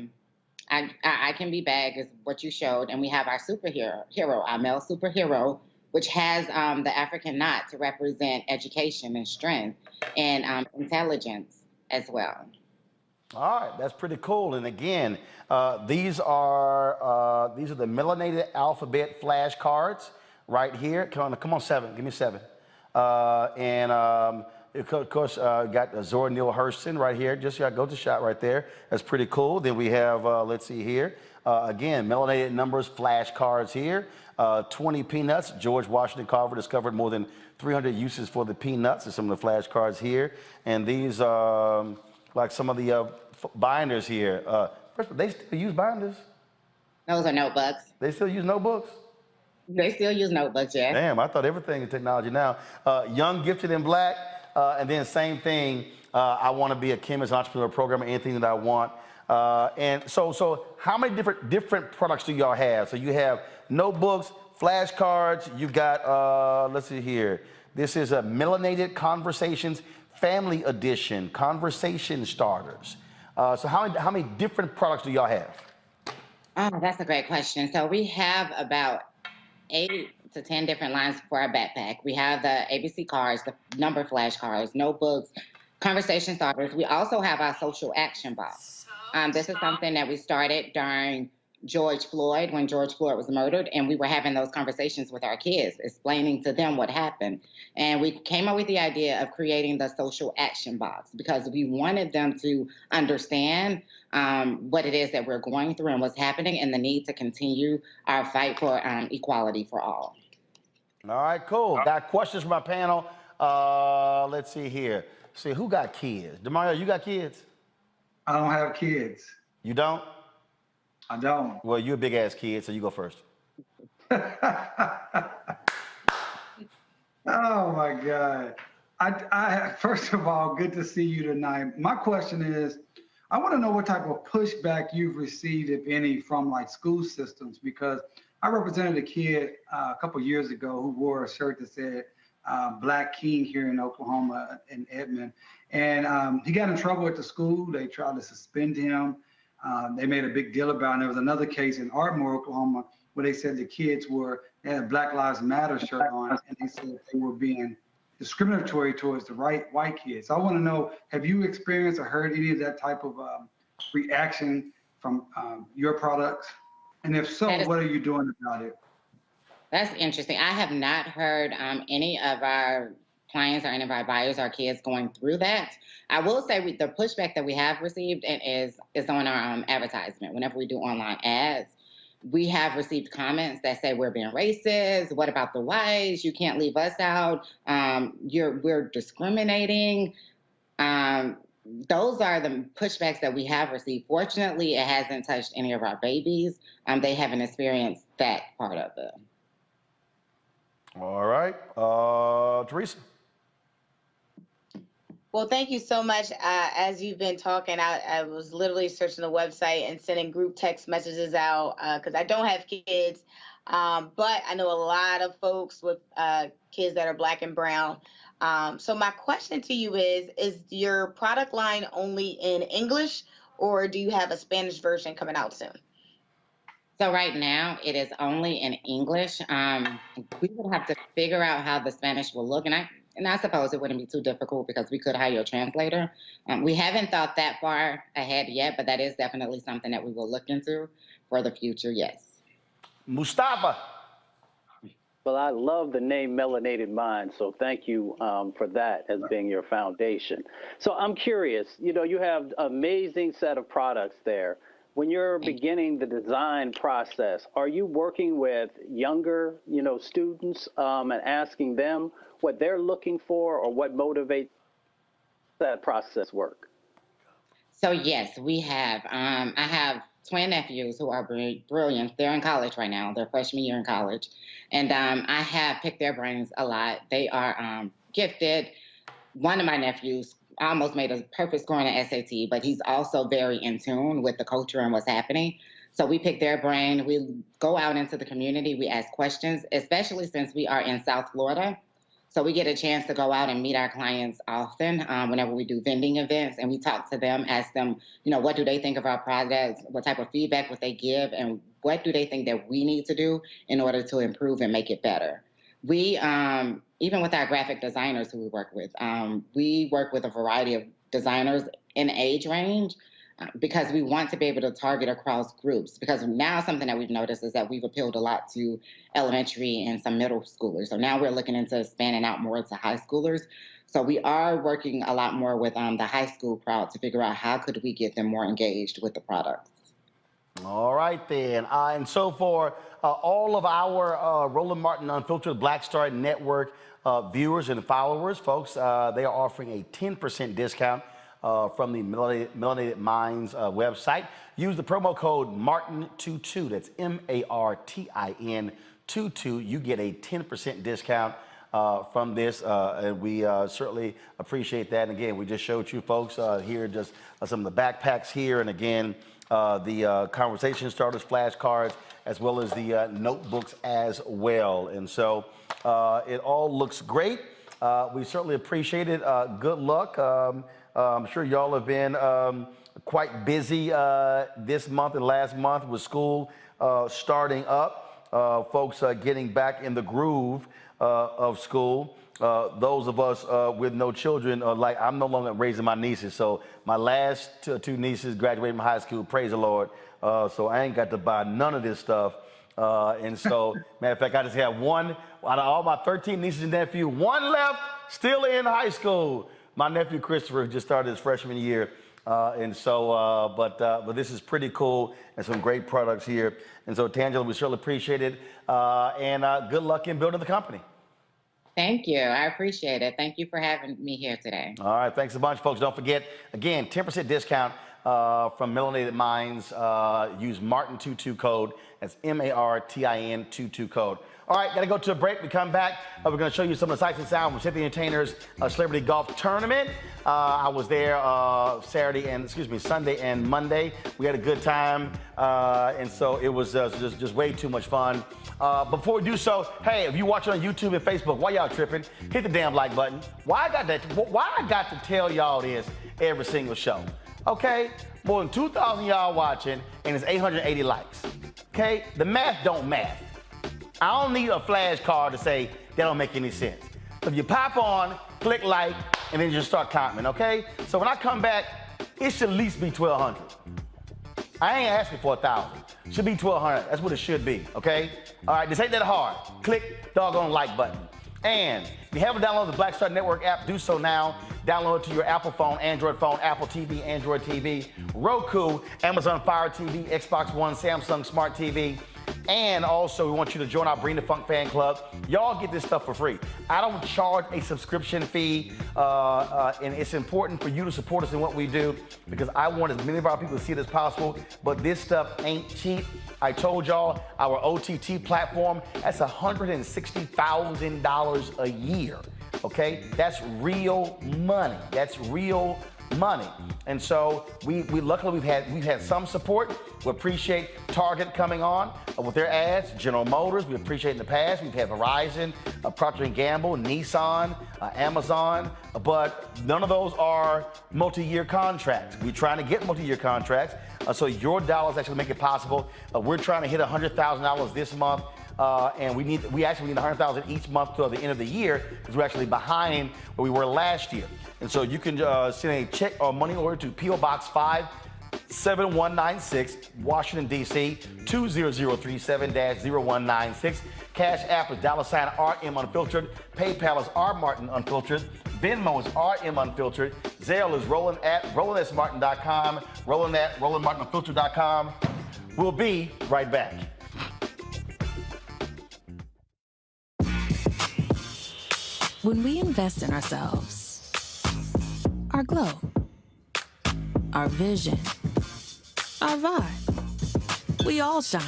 I Can Be bag is what you showed, and we have our superhero, our male superhero, which has the African knot to represent education and strength and intelligence as well. All right, that's pretty cool. And again, these are the melanated alphabet flashcards right here. Come on, 7. Give me 7. Of course, got Zora Neale Hurston right here. Just go to the shot right there. That's pretty cool. Then we have, let's see here. Again, melanated numbers flashcards here. 20 peanuts. George Washington Carver discovered more than 300 uses for the peanuts. And some of the flashcards here. And these, like some of the binders here. First, they still use binders? Those are notebooks. They still use notebooks? They still use notebooks, yeah. Damn, I thought everything is technology now. Young, gifted, and Black. And then same thing, I want to be a chemist, entrepreneur, programmer, anything that I want. And so how many different products do y'all have? So you have notebooks, flashcards, you got, let's see here. This is a Melanated Conversations Family Edition, Conversation Starters. So how many different products do y'all have? Oh, that's a great question. So we have about 8 to 10 different lines for our backpack. We have the ABC cards, the number flashcards, notebooks, conversation starters. We also have our social action box. This is something that we started during George Floyd, when George Floyd was murdered, and we were having those conversations with our kids, explaining to them what happened. And we came up with the idea of creating the social action box because we wanted them to understand what it is that we're going through and what's happening and the need to continue our fight for equality for all. All right, cool. Got questions from my panel. Let's see here. See, who got kids? Demario, you got kids? I don't have kids. You don't? I don't. Well, you're a big-ass kid, so you go first. Oh, my God. I first of all, good to see you tonight. My question is, I want to know what type of pushback you've received, if any, from like school systems, because I represented a kid a couple years ago who wore a shirt that said Black King here in Oklahoma, in Edmond. And he got in trouble at the school. They tried to suspend him. They made a big deal about it. And there was another case in Ardmore, Oklahoma, where they said the kids they had a Black Lives Matter shirt on, and they said they were being discriminatory towards the white kids. So I want to know, have you experienced or heard any of that type of reaction from your products? And if so, what are you doing about it? That's interesting. I have not heard any of our clients or any of our buyers or kids going through that. I will say the pushback that we have received is on our advertisement. Whenever we do online ads, we have received comments that say we're being racist. What about the whites? You can't leave us out. We're discriminating. Those are the pushbacks that we have received. Fortunately, it hasn't touched any of our babies. They haven't experienced that part of it. All right, Teresa. Well, thank you so much. As you've been talking, I was literally searching the website and sending group text messages out because I don't have kids, but I know a lot of folks with kids that are Black and brown. So my question to you is your product line only in English, or do you have a Spanish version coming out soon? So right now it is only in English. We would have to figure out how the Spanish will look, and I suppose it wouldn't be too difficult because we could hire a translator. We haven't thought that far ahead yet, but that is definitely something that we will look into for the future, yes. Mustafa. Well, I love the name Melanated Mindz, so thank you for that as being your foundation. So I'm curious, you have an amazing set of products there. When you're beginning the design process, are you working with younger, students and asking them what they're looking for or what motivates that process work? So yes, we have. I have twin nephews who are brilliant. They're in college right now. They're freshman year in college. And I have picked their brains a lot. They are gifted. One of my nephews almost made a perfect score on the SAT, but he's also very in tune with the culture and what's happening. So we pick their brain. We go out into the community. We ask questions, especially since we are in South Florida. So we get a chance to go out and meet our clients often whenever we do vending events, and we talk to them, ask them, what do they think of our products, what type of feedback would they give, and what do they think that we need to do in order to improve and make it better. We, even with our graphic designers who we work with a variety of designers in age range because we want to be able to target across groups. Because now something that we've noticed is that we've appealed a lot to elementary and some middle schoolers. So now we're looking into expanding out more to high schoolers. So we are working a lot more with the high school crowd to figure out how could we get them more engaged with the products. All right, then. And so for all of our Roland Martin Unfiltered Black Star Network viewers and followers, folks, they are offering a 10% discount from the Melanated Mindz website. Use the promo code MARTIN22. That's MARTIN 22. You get a 10% discount from this, and we certainly appreciate that. And again, we just showed you folks here just some of the backpacks here, and again, the conversation starters flashcards, as well as the notebooks as well. And so it all looks great. We certainly appreciate it. Good luck. I'm sure y'all have been quite busy this month and last month with school starting up. Folks getting back in the groove of school. Those of us with no children, like I'm no longer raising my nieces. So my last two nieces graduated from high school, praise the Lord. So I ain't got to buy none of this stuff. And so, matter of fact, I just have one, out of all my 13 nieces and nephews, one left still in high school. My nephew Christopher just started his freshman year. And so, but this is pretty cool and some great products here. And so, Tangela, we certainly appreciate it. And good luck in building the company. Thank you. I appreciate it. Thank you for having me here today. All right. Thanks a bunch, folks. Don't forget, again, 10% discount from Melanated Mindz. Use MARTIN22 code. That's MARTIN 22 code. All right, got to go to a break. We come back. We're going to show you some of the sights and sounds from Cynthia Entertainer's Celebrity Golf Tournament. I was there Sunday and Monday. We had a good time, and so it was just way too much fun. Before we do so, hey, if you watching on YouTube and Facebook, why y'all tripping? Hit the damn like button. Why I got to tell y'all this every single show? Okay, more than 2,000 y'all watching, and it's 880 likes. Okay, the math don't math. I don't need a flashcard to say that don't make any sense. So if you pop on, click like, and then just start commenting, okay? So when I come back, it should at least be 1,200. I ain't asking for 1,000. Should be 1,200. That's what it should be, okay? All right, this ain't that hard. Click doggone like button. And if you haven't downloaded the Black Star Network app, do so now. Download it to your Apple phone, Android phone, Apple TV, Android TV, Roku, Amazon Fire TV, Xbox One, Samsung Smart TV, And also, we want you to join our Bring the Funk fan club. Y'all get this stuff for free. I don't charge a subscription fee, and it's important for you to support us in what we do because I want as many of our people to see it as possible, but this stuff ain't cheap. I told y'all our OTT platform, that's $160,000 a year, okay? That's real money. That's real money. And so we luckily we've had some support. We appreciate Target coming on with their ads, General Motors, we appreciate in the past. We've had Verizon, Procter & Gamble, Nissan, Amazon, but none of those are multi-year contracts. We're trying to get multi-year contracts, so your dollars actually make it possible. We're trying to hit $100,000 this month. And we actually need $100,000 each month till the end of the year because we're actually behind where we were last year. And so you can send a check or money order to P.O. Box 57196, Washington, D.C. 20037-0196. Cash App is $RM Unfiltered. PayPal is RMartin Unfiltered. Venmo is RM Unfiltered. Zelle is Roland at RolandSMartin.com. Roland at RolandMartinUnfiltered.com. We'll be right back. When we invest in ourselves, our glow, our vision, our vibe, we all shine.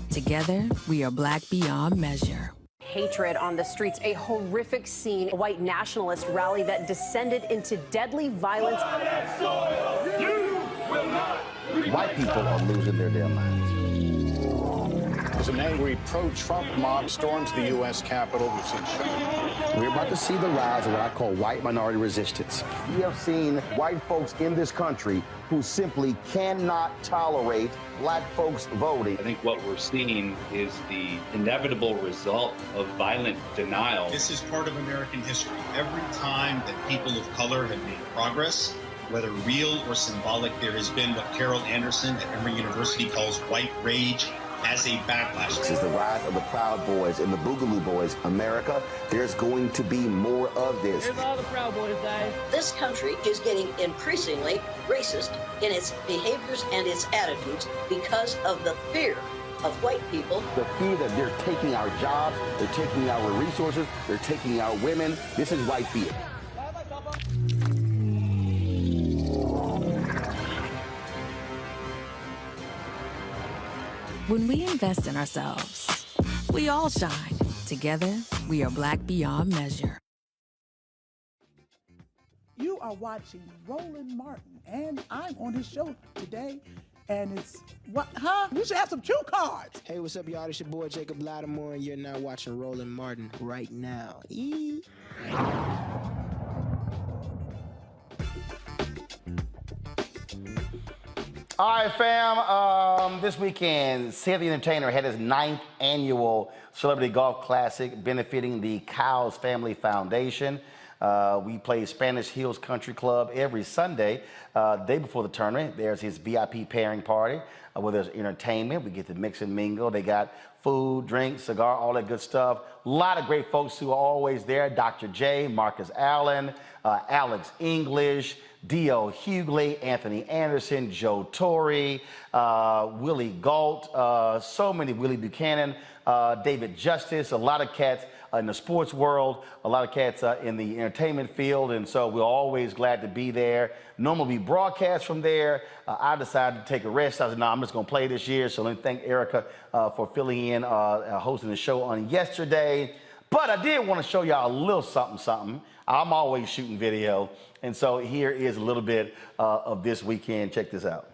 Together, we are Black beyond measure. Hatred on the streets, a horrific scene, a white nationalist rally that descended into deadly violence. White people are losing their damn minds. As an angry pro-Trump mob storms the U.S. Capitol, we've seen We're about to see the rise of what I call white minority resistance. We have seen white folks in this country who simply cannot tolerate black folks voting. I think what we're seeing is the inevitable result of violent denial. This is part of American history. Every time that people of color have made progress, whether real or symbolic, there has been what Carol Anderson at Emory University calls white rage as a backlash. This is the rise of the Proud Boys and the Boogaloo Boys. America, there's going to be more of this. Here's all the Proud Boys, guys. This country is getting increasingly racist in its behaviors and its attitudes because of the fear of white people. The fear that they're taking our jobs, they're taking our resources, they're taking our women. This is white fear. When we invest in ourselves, we all shine. Together, we are Black beyond measure. You are watching Roland Martin, and I'm on his show today, and it's, what, huh? We should have some cue cards. Hey, what's up, y'all? It's your boy, Jacob Lattimore, and you're now watching Roland Martin right now. All right, fam. This weekend, Sid the Entertainer had his 9th annual Celebrity Golf Classic benefiting the Cowles Family Foundation. We play Spanish Hills Country Club every Sunday. Day before the tournament, there's his VIP pairing party where there's entertainment. We get to mix and mingle. They got food, drink, cigar, all that good stuff. A lot of great folks who are always there. Dr. J, Marcus Allen, Alex English, D.O. Hughley, Anthony Anderson, Joe Torre, Willie Galt, so many, Willie Buchanan, David Justice, a lot of cats in the sports world, a lot of cats in the entertainment field, and so we're always glad to be there. Normally we broadcast from there. I decided to take a rest. I said, no, I'm just gonna play this year, so let me thank Erica for filling in, hosting the show on yesterday. But I did want to show y'all a little something. I'm always shooting video. And so here is a little bit of this weekend. Check this out.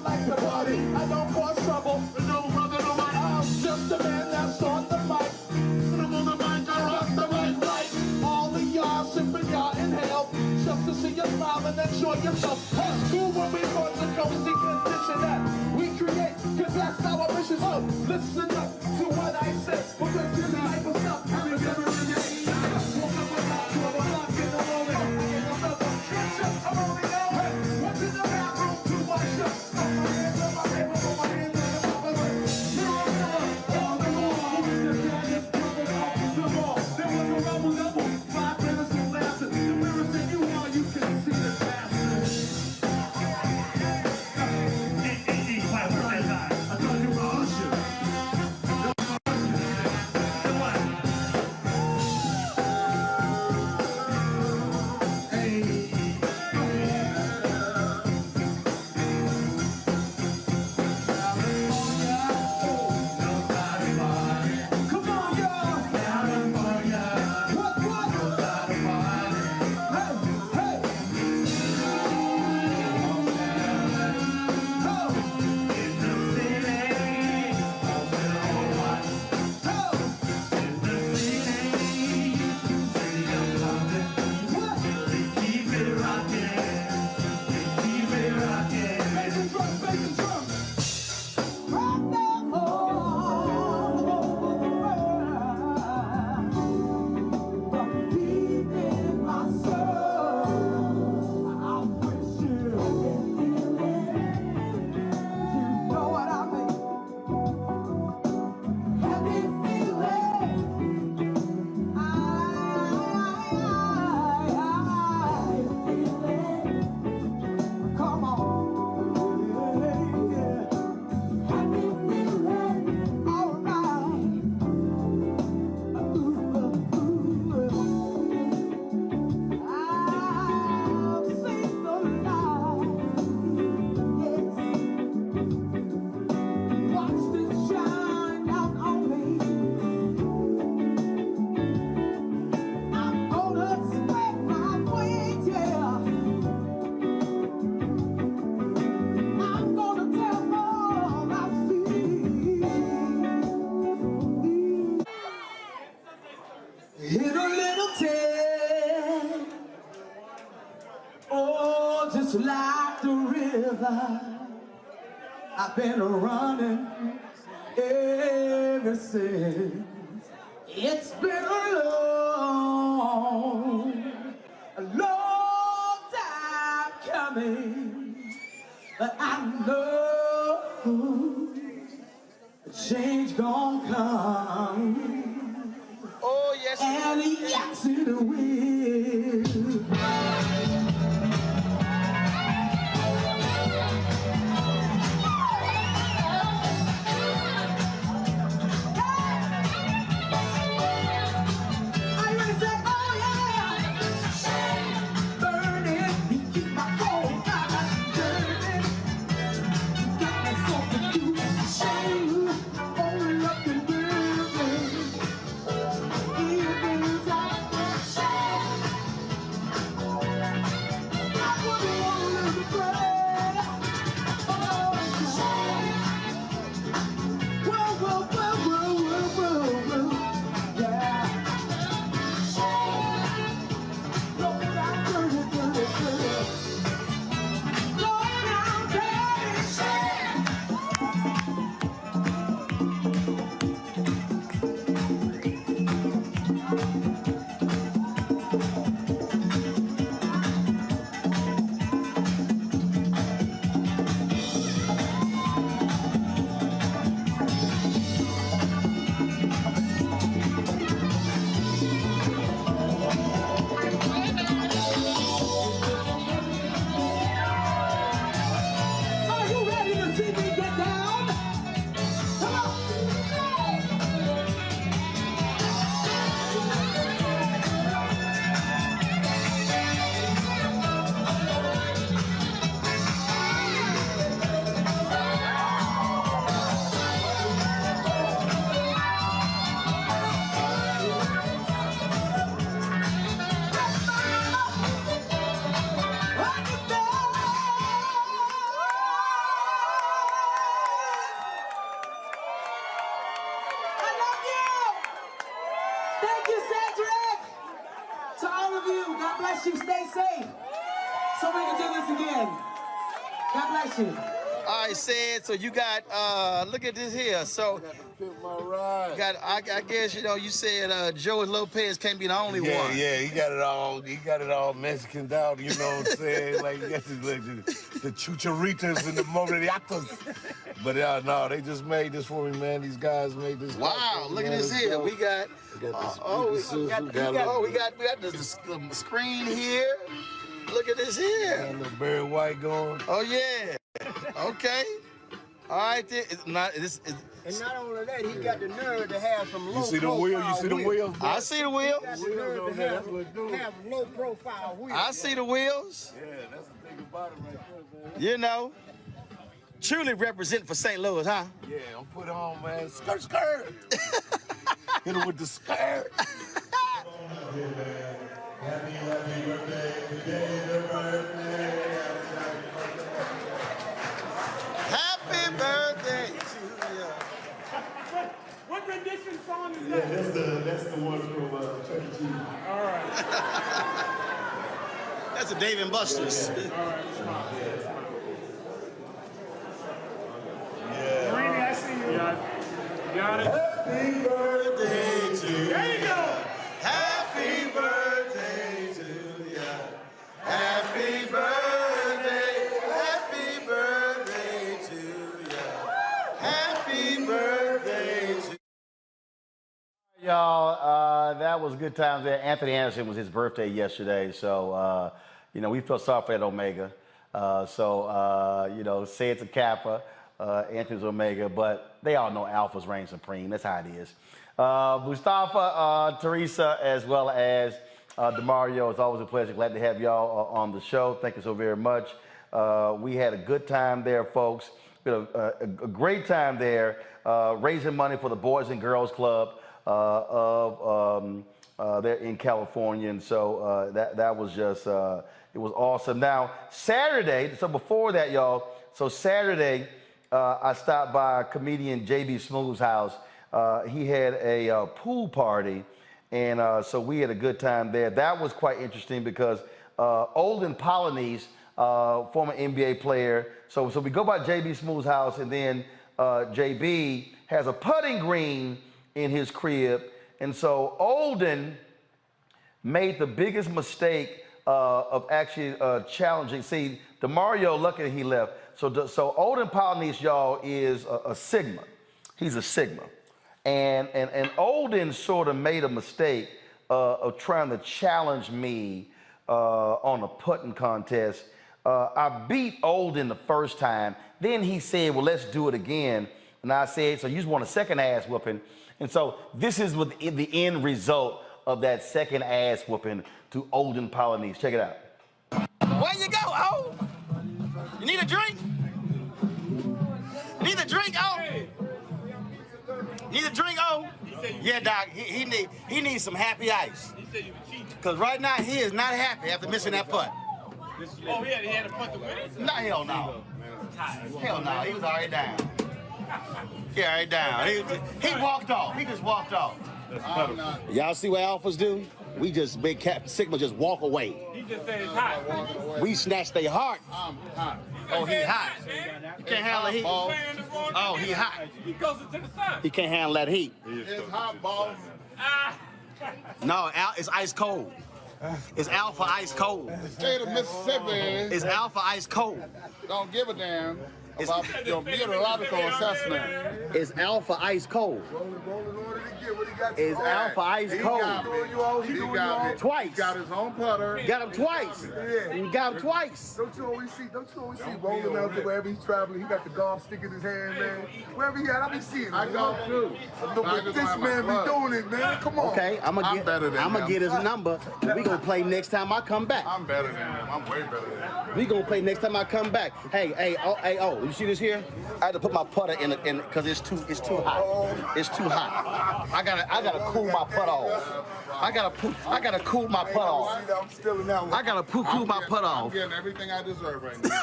like to party. I don't cause trouble. No brother, no man. I'm just a man that's on the mic. I'm on the mic, I rock the mic right. All of y'all sipping, y'all inhale. Just to see you smile and enjoy yourself. It's cool when we cause a cozy condition that we create, cause that's our mission. So listen up to what I say, because this life of stuff happens every day. Woke up about 12 o'clock in the morning. In another kitchen, I'm only going. Hey, what's in the bathroom to wash up? Put my hands on my table, put my hands on the top of it. Mirror, on the wall. Who's the baddest brother off the ball? There was a rebel level, 5 minutes of laughter. The mirror said you are, you can see the bastard. I told you about Usher. Hit a little tail, oh, just like the river. I've been running ever since. It's been a long time coming, but I know a change gon' come. Oh, yes. And yes, it will. Thank you, Cedric. To all of you, God bless you. Stay safe. So we can do this again. God bless you. All right, Sid, so you got, look at this here. So, you got, I guess, you know, you said Joey Lopez can't be the only one. Yeah, he got it all Mexican out, you know what I'm saying? Like, you got the chucharitas and the morellatas. But no, they just made this for me, man. These guys made this. Wow, look at this here. We got, we got the screen here. Look at this here. Got the Barry White going. Oh, yeah. Okay. All right, then. And not only that, he got the nerve to have some low You see the wheel? You see the wheel? I see the wheel. He got the nerve to have low profile wheels. I see the wheels. Yeah, that's the thing about it right there, man. You know, truly representing for St. Louis, huh? Yeah, I'm put on, man. Skirt, skirt. Hit him with the skirt. Happy birthday, today's birthday. Happy birthday to you. What rendition song is that? That's the one from Chuck E. Cheese. All right. That's a Dave and Buster's. All right, smile. Yeah. Marini, I see you. Got it. Happy birthday to you. There you go. Happy birthday to you. Happy birthday. Happy birthday to you. Happy birthday to you. Y'all, that was good times there. Anthony Anderson was his birthday yesterday, so, you know, we feel sorry for that Omega. You know, say it's a Kappa, Anthony's Omega, but they all know Alpha's reign supreme. That's how it is. Mustafa, Teresa, as well as DeMario, it's always a pleasure. Glad to have y'all on the show. Thank you so very much. We had a good time there, folks. We had a great time there raising money for the Boys and Girls Club there in California. And so that was just, it was awesome. Now, Saturday, so before that, y'all, so Saturday, I stopped by comedian J.B. Smooth's house. He had a pool party, and so we had a good time there. That was quite interesting because Olden Polynice, former NBA player, so we go by J.B. Smooth's house, and then J.B. has a putting green in his crib, and so Olden made the biggest mistake of actually challenging. See, DeMario, lucky he left. So Olden Polynice, y'all, is a Sigma. He's a Sigma. And Olden sort of made a mistake of trying to challenge me on a putting contest. I beat Olden the first time. Then he said, well, let's do it again. And I said, so you just want a second ass whooping. And so this is what the end result of that second ass whooping to Olden Polynice. Check it out. Where you go, oh? You need a drink? Need a drink, oh? Need a drink, oh? Yeah, Doc, he needs some happy ice. Because right now he is not happy after missing that putt. Oh, he had a putt to win it? No, hell no. Hell no, he was already down. He already down. He walked off. He just walked off. Y'all see what alphas do? We just, big Cap Sigma just walk away. He just said it's hot. We snatch their heart. I'm hot. Oh, he hot. You can't handle the heat. Oh, he hot. He goes into the sun. He can't handle that heat. It's hot, boss. No, it's ice cold. It's alpha ice cold. The state of Mississippi. It's alpha ice cold. Don't give a damn about your meteorological assessment. It's alpha ice cold. It's alpha ice cold. He got it. Twice. He got his own putter. Got him twice. Yeah. You got him twice. Don't you always see Roland out there wherever he's traveling? He got the golf stick in his hand, man. Wherever he at, I be seeing him. I golf too. But this man be doing it, man. Come on. Okay, I'm gonna get his number. We gonna play next time I come back. I'm better than him. I'm way better than him. We gonna play next time I come back. Hey, you see this here? I had to put my putter in because it's too hot. It's too hot. I gotta cool my putt off. I gotta cool my putt off. I'm still in that one. I gotta cool my putt off. I'm getting everything I deserve right now.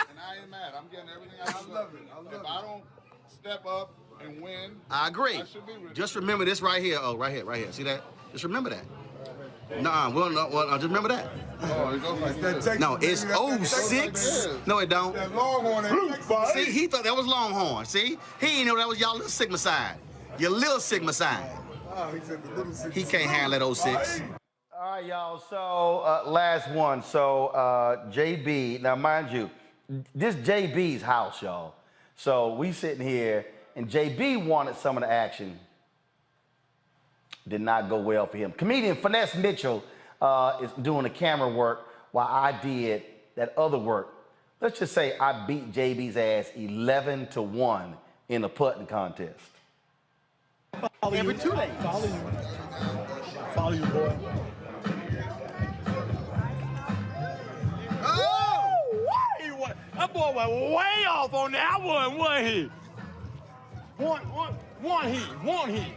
And I ain't mad. I'm getting everything I deserve. If I don't step up and when. I agree. I should be ready. Just remember this right here. Oh, right here. See that? Just remember that. Nuh-uh. Well, just remember that. Oh, it goes like that. No, it's 06. No, it don't. That Longhorn. See, he thought that was Longhorn. See? He didn't know that was y'all little Sigma side. Your little Sigma side. Oh, he said the little Sigma. He can't handle that 06. All right, y'all. So, last one. So, JB. Now, mind you, this JB's house, y'all. So, we sitting here, and JB wanted some of the action. Did not go well for him. Comedian Finesse Mitchell is doing the camera work while I did that other work. Let's just say I beat JB's ass 11-1 in a putting contest. Every 2 days. Follow you, boy. Oh! That boy was way off on that one, wasn't he? One heat.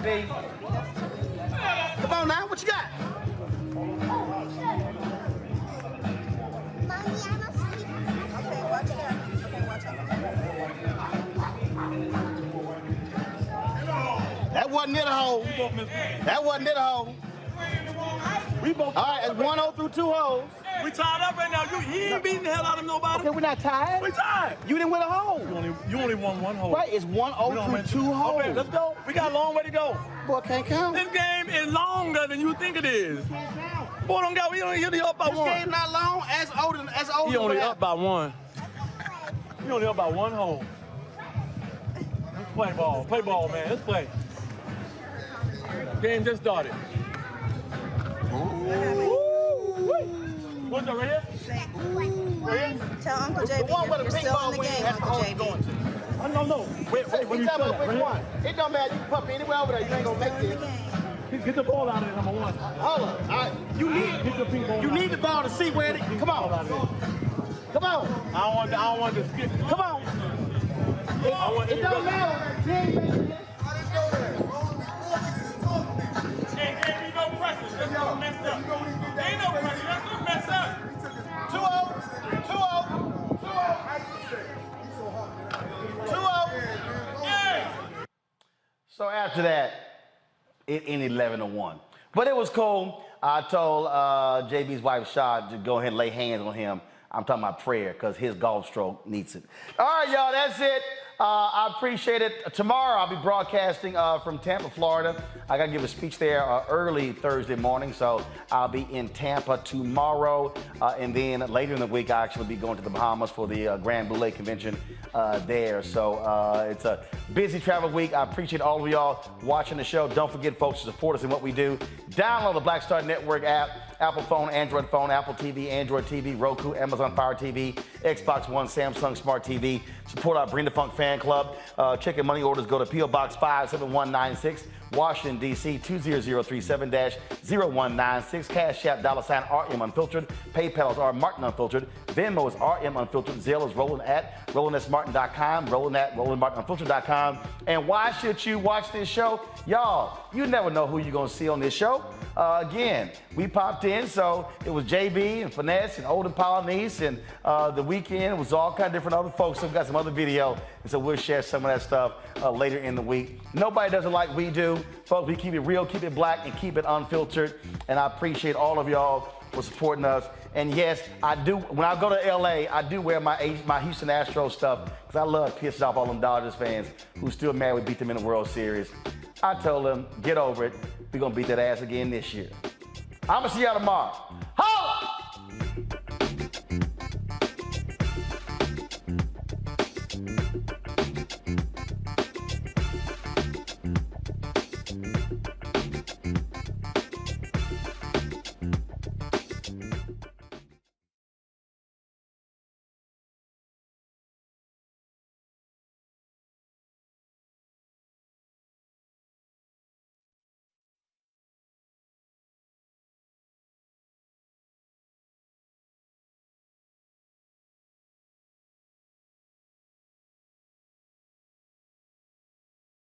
Hey. Come on now, what you got? Okay, watch out. That wasn't near the hole. That wasn't near the hole. We both. All right, it's 1-0 through 2 holes. We tied up right now. He ain't beating the hell out of nobody. Okay, we're not tied. We tied. You didn't win a hole. You only won one hole. Right, it's 1-0 through 2 holes. Okay, let's go. We got a long way to go. Boy, can't count. This game is longer than you think it is. Boy, don't got. We only up by one. This game not long. As old as He only up by one. He only up by one hole. Let's play ball. Play ball, man. Let's play. Game just started. What's up, right here? Right here? Tell Uncle JB you're still in the game, Uncle JB. No. Wait, what are you talking about? Which one? It don't matter. You can pump anywhere over there. You ain't gonna make this. Get the ball out of there, number one. Hold on. All right. You need the ball to see where it is. Come on. Come on. I don't want to skip. Come on. It don't matter. You ain't making this. Hey, no pressure. Let's go messed up. Ain't no pressure. Let's go messed up. 2-0. 2-0. 2-0. Hey. So after that, it ended 11-1. But it was cool. I told JB's wife, Shad, to go ahead and lay hands on him. I'm talking about prayer because his golf stroke needs it. All right, y'all, that's it. I appreciate it. Tomorrow I'll be broadcasting from Tampa, Florida. I got to give a speech there early Thursday morning, so I'll be in Tampa tomorrow. And then later in the week, I'll actually be going to the Bahamas for the Grand Boulay Convention there. So it's a busy travel week. I appreciate all of y'all watching the show. Don't forget, folks, to support us in what we do. Download the Black Star Network app. Apple phone, Android phone, Apple TV, Android TV, Roku, Amazon Fire TV, Xbox One, Samsung Smart TV. Support our Bring the Funk fan club. Check and money orders. Go to P.O. Box 57196, Washington, D.C. 20037-0196. Cash App, $RM Unfiltered. PayPal is R Martin Unfiltered. Venmo is RM Unfiltered. Zelle is Roland at RolandSMartin.com. Roland at RolandMartinUnfiltered.com. And why should you watch this show? Y'all, you never know who you're going to see on this show. Again, we popped in, so it was JB and Finesse and Olden Polynese, and the weekend was all kind of different other folks. So we got some other video, and so we'll share some of that stuff later in the week. Nobody does it like we do. Folks, we keep it real, keep it black, and keep it unfiltered. And I appreciate all of y'all for supporting us. And yes, I do, when I go to LA, I do wear my Houston Astros stuff, because I love pissing off all them Dodgers fans who still mad we beat them in the World Series. I told them, get over it. We're going to beat that ass again this year. I'm going to see y'all tomorrow.